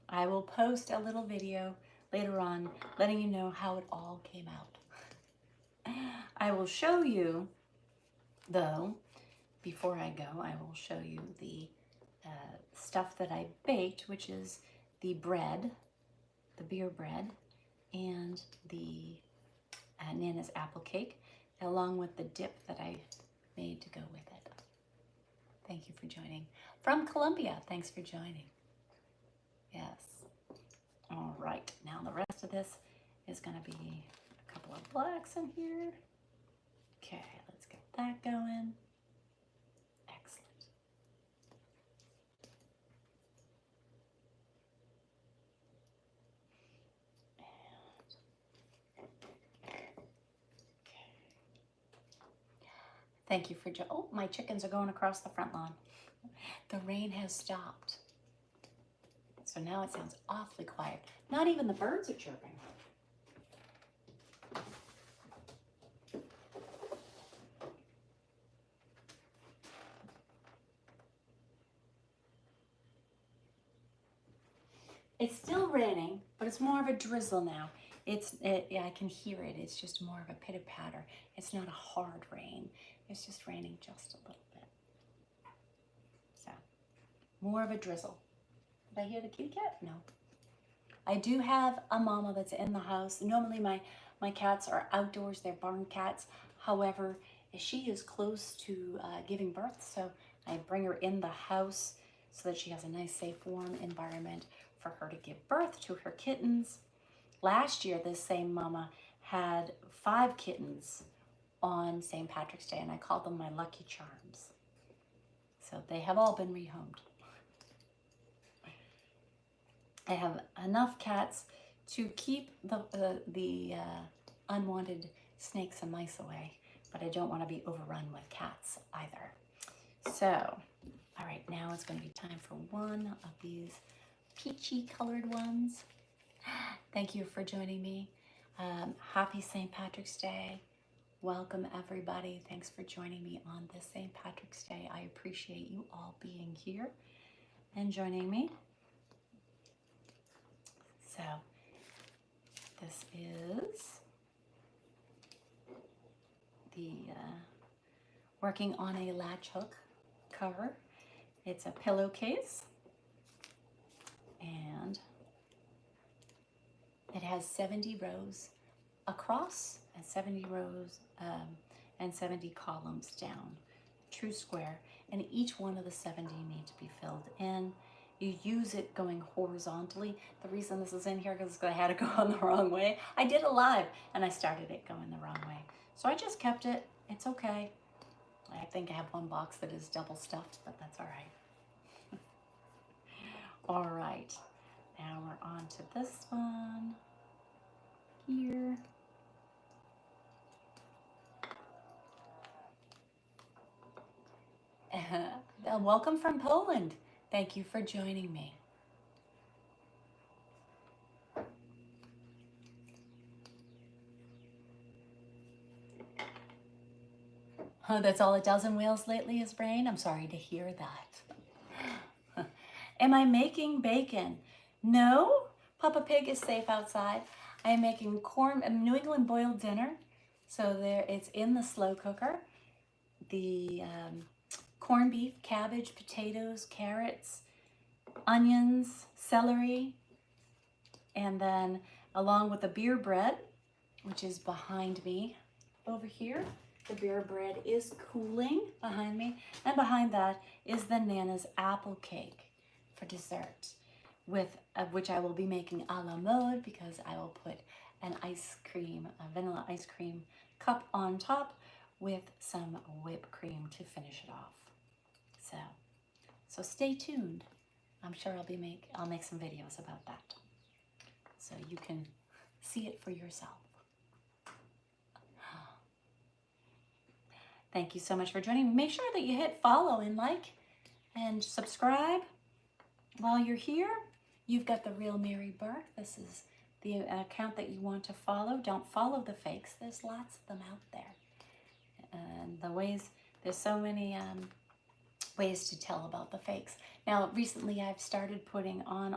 I will post a little video later on letting you know how it all came out. I will show you, though, before I go, I will show you the stuff that I baked, which is the bread, the beer bread, and the Nana's apple cake, along with the dip that I made to go with it. Thank you for joining. From Colombia, thanks for joining. Yes. All right, now the rest of this is going to be a couple of blacks in here. Okay, let's get that going. Excellent. Thank you for oh, my chickens are going across the front lawn. The rain has stopped. So now it sounds awfully quiet. Not even the birds are chirping. It's still raining, but it's more of a drizzle now. Yeah, I can hear it. It's just more of a pitter patter. It's not a hard rain. It's just raining just a little bit. So, more of a drizzle. Did I hear the kitty cat? No. I do have a mama that's in the house. Normally my cats are outdoors. They're barn cats. However, she is close to giving birth, so I bring her in the house so that she has a nice, safe, warm environment for her to give birth to her kittens. Last year, this same mama had 5 kittens on St. Patrick's Day, and I called them my lucky charms. So they have all been rehomed. I have enough cats to keep the unwanted snakes and mice away, but I don't want to be overrun with cats either. So, all right, now it's going to be time for one of these peachy colored ones. Thank you for joining me. Happy St. Patrick's Day. Welcome everybody. Thanks for joining me on this St. Patrick's Day. I appreciate you all being here and joining me. So this is the working on a latch hook cover. It's a pillowcase, and it has 70 rows across and 70 rows and 70 columns down, true square, and each one of the 70 need to be filled in. You use it going horizontally. The reason this is in here is because I had to go on the wrong way. I did it live and I started it going the wrong way. So I just kept it. It's okay. I think I have one box that is double stuffed, but that's all right. All right. Now we're on to this one here. Welcome from Poland. Thank you for joining me. Oh, that's all it does in Wales lately is rain? I'm sorry to hear that. Am I making bacon? No, Papa Pig is safe outside. I am making New England boiled dinner. So it's in the slow cooker. The corned beef, cabbage, potatoes, carrots, onions, celery, and then along with the beer bread, which is behind me over here. The beer bread is cooling behind me, and behind that is the Nana's apple cake for dessert, with which I will be making a la mode, because I will put an a vanilla ice cream cup on top with some whipped cream to finish it off. So stay tuned. I'm sure I'll make some videos about that, so you can see it for yourself. Thank you so much for joining me. Make sure that you hit follow and like and subscribe while you're here. You've got The Real Mary Burke. This is the account that you want to follow. Don't follow the fakes. There's lots of them out there. And there's so many ways to tell about the fakes. Now, recently I've started putting on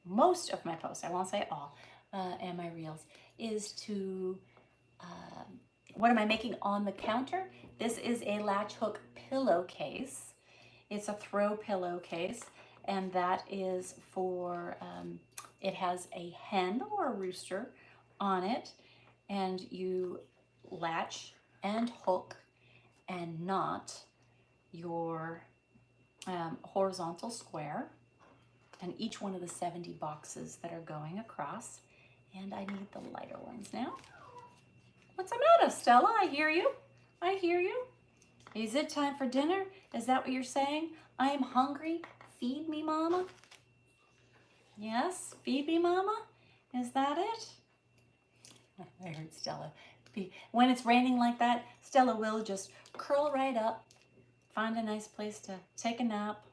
most of my posts, I won't say all, and my reels, is to what am I making on the counter? This is a latch hook pillowcase. It's a throw pillowcase, and that is for, it has a hen or a rooster on it, and you latch and hook and knot your horizontal square and each one of the 70 boxes that are going across. And I need the lighter ones now. What's the matter, Stella? I hear you. I hear you. Is it time for dinner? Is that what you're saying? I am hungry. Feed me, Mama. Yes, feed me, Mama. Is that it? I heard Stella. When it's raining like that, Stella will just curl right up, find a nice place to take a nap,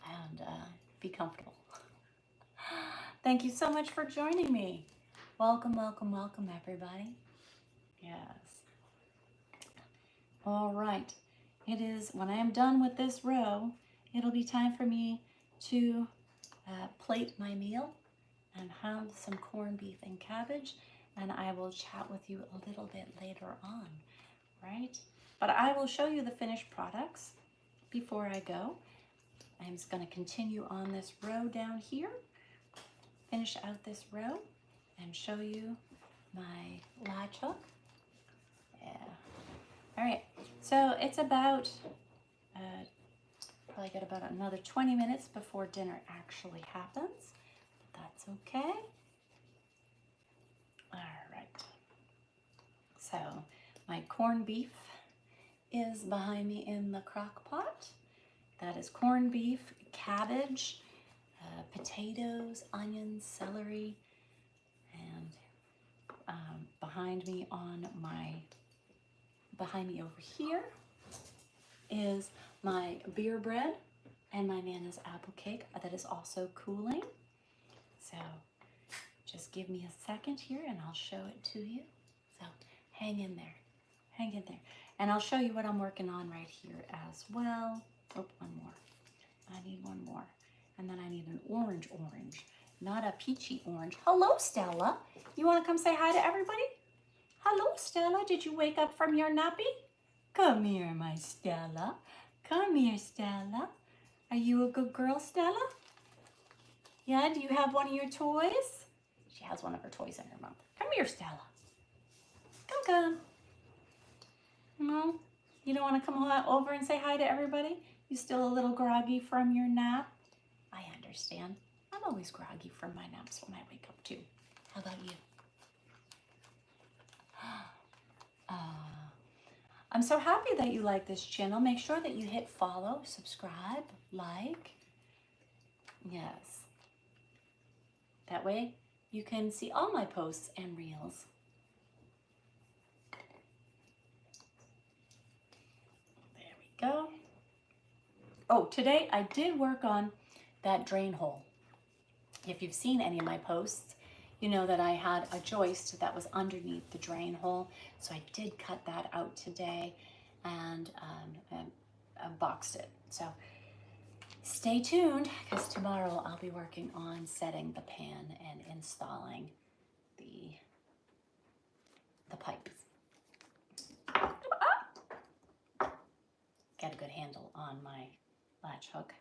and be comfortable. Thank you so much for joining me. Welcome, welcome, welcome, everybody. Yes. All right. It is, when I am done with this row, it'll be time for me to plate my meal and have some corned beef and cabbage, and I will chat with you a little bit later on, right? But I will show you the finished products before I go. I'm just going to continue on this row down here, finish out this row, and show you my latch hook. Yeah. All right, so it's about, probably got about another 20 minutes before dinner actually happens. That's okay. All right. So my corned beef is behind me in the crock pot. That is corned beef, cabbage, potatoes, onions, celery, and behind me over here is my beer bread and my Nana's apple cake that is also cooling. So just give me a second here and I'll show it to you. So hang in there, hang in there. And I'll show you what I'm working on right here as well. Oh, one more. I need one more. And then I need an orange, not a peachy orange. Hello, Stella. You want to come say hi to everybody? Hello, Stella. Did you wake up from your nappy? Come here, my Stella. Come here, Stella. Are you a good girl, Stella? Yeah, do you have one of your toys? She has one of her toys in her mouth. Come here, Stella. Come. No? You don't want to come over and say hi to everybody? You still a little groggy from your nap? I understand. I'm always groggy from my naps when I wake up too. How about you? I'm so happy that you like this channel. Make sure that you hit follow, subscribe, like. Yes. That way you can see all my posts and reels. There we go. Oh, today I did work on that drain hole. If you've seen any of my posts, you know that I had a joist that was underneath the drain hole. So I did cut that out today and boxed it. So stay tuned because tomorrow I'll be working on setting the pan and installing the pipes. Get a good handle on my latch hook.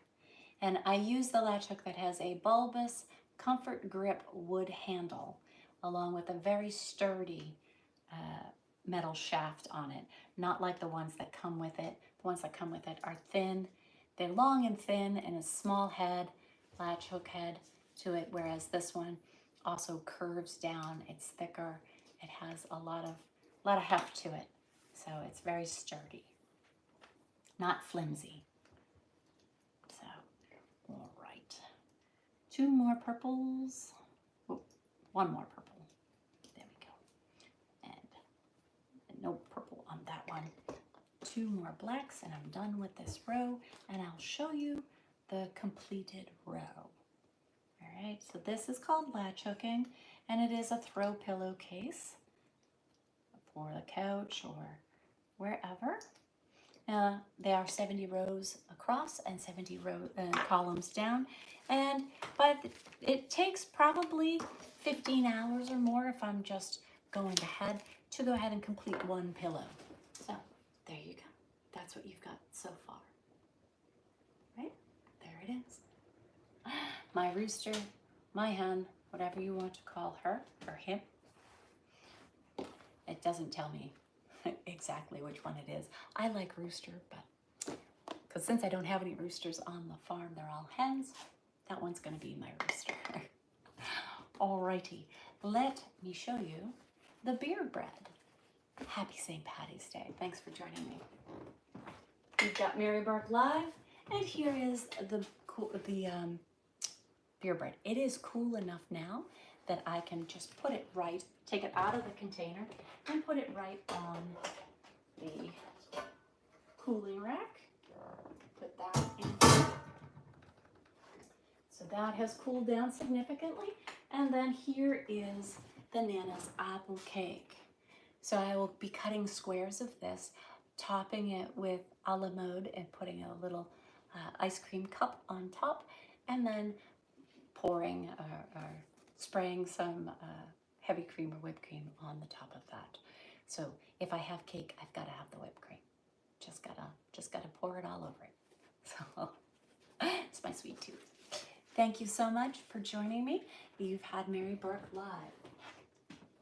And I use the latch hook that has a bulbous comfort grip wood handle along with a very sturdy metal shaft on it, not like the ones that come with it. The ones that come with it are thin. They're long and thin and a small head, latch hook head to it, whereas this one also curves down. It's thicker. It has a lot of heft to it. So it's very sturdy, not flimsy. So, all right. Two more purples. Oh, one more purple. There we go. And no purple on that one. Two more blacks and I'm done with this row and I'll show you the completed row. All right, so this is called latch hooking and it is a throw pillowcase for the couch or wherever. There are 70 rows across and 70 columns down, but it takes probably 15 hours or more if I'm just going ahead to go ahead and complete one pillow. So there you go. That's what you've got so far, right? There it is. My rooster, my hen, whatever you want to call her or him. It doesn't tell me exactly which one it is. I like rooster, but because since I don't have any roosters on the farm, they're all hens. That one's going to be my rooster. Alrighty, let me show you the beer bread. Happy St. Patty's Day. Thanks for joining me. We've got MaryBurke Live, and here is the beer bread. It is cool enough now that I can just put it right, take it out of the container, and put it right on the cooling rack. Put that in. So that has cooled down significantly. And then here is the Nana's apple cake. So I will be cutting squares of this, topping it with a la mode and putting a little ice cream cup on top, and then pouring or spraying some heavy cream or whipped cream on the top of that. So if I have cake, I've got to have the whipped cream. Just gotta pour it all over it. So it's my sweet tooth. Thank you so much for joining me. You've had MaryBurke Live.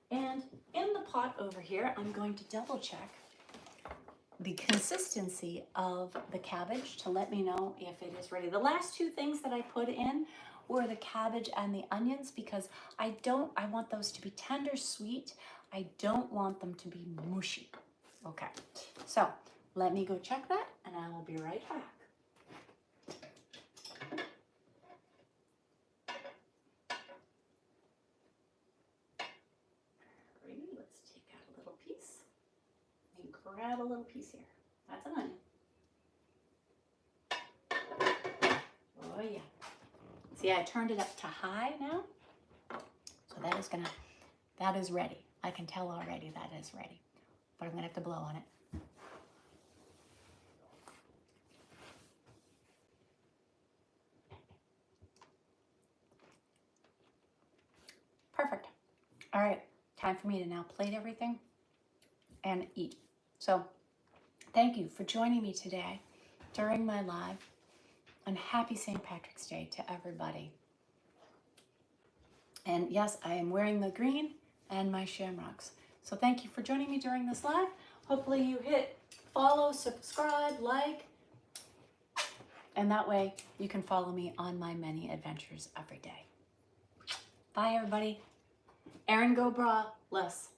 And in the pot over here, I'm going to double check the consistency of the cabbage to let me know if it is ready. The last two things that I put in were the cabbage and the onions because I want those to be tender sweet. I don't want them to be mushy. Okay, so let me go check that and I will be right back. Let's take out a little piece and grab a little piece here. That's an onion. Oh yeah. See, I turned it up to high now. So that is ready. I can tell already that is ready. But I'm gonna have to blow on it. Perfect. All right, time for me to now plate everything and eat. So thank you for joining me today during my live, and happy St. Patrick's Day to everybody. And yes, I am wearing the green and my shamrocks. So thank you for joining me during this live. Hopefully you hit follow, subscribe, like, and that way you can follow me on my many adventures every day. Bye everybody. Erin go bra less.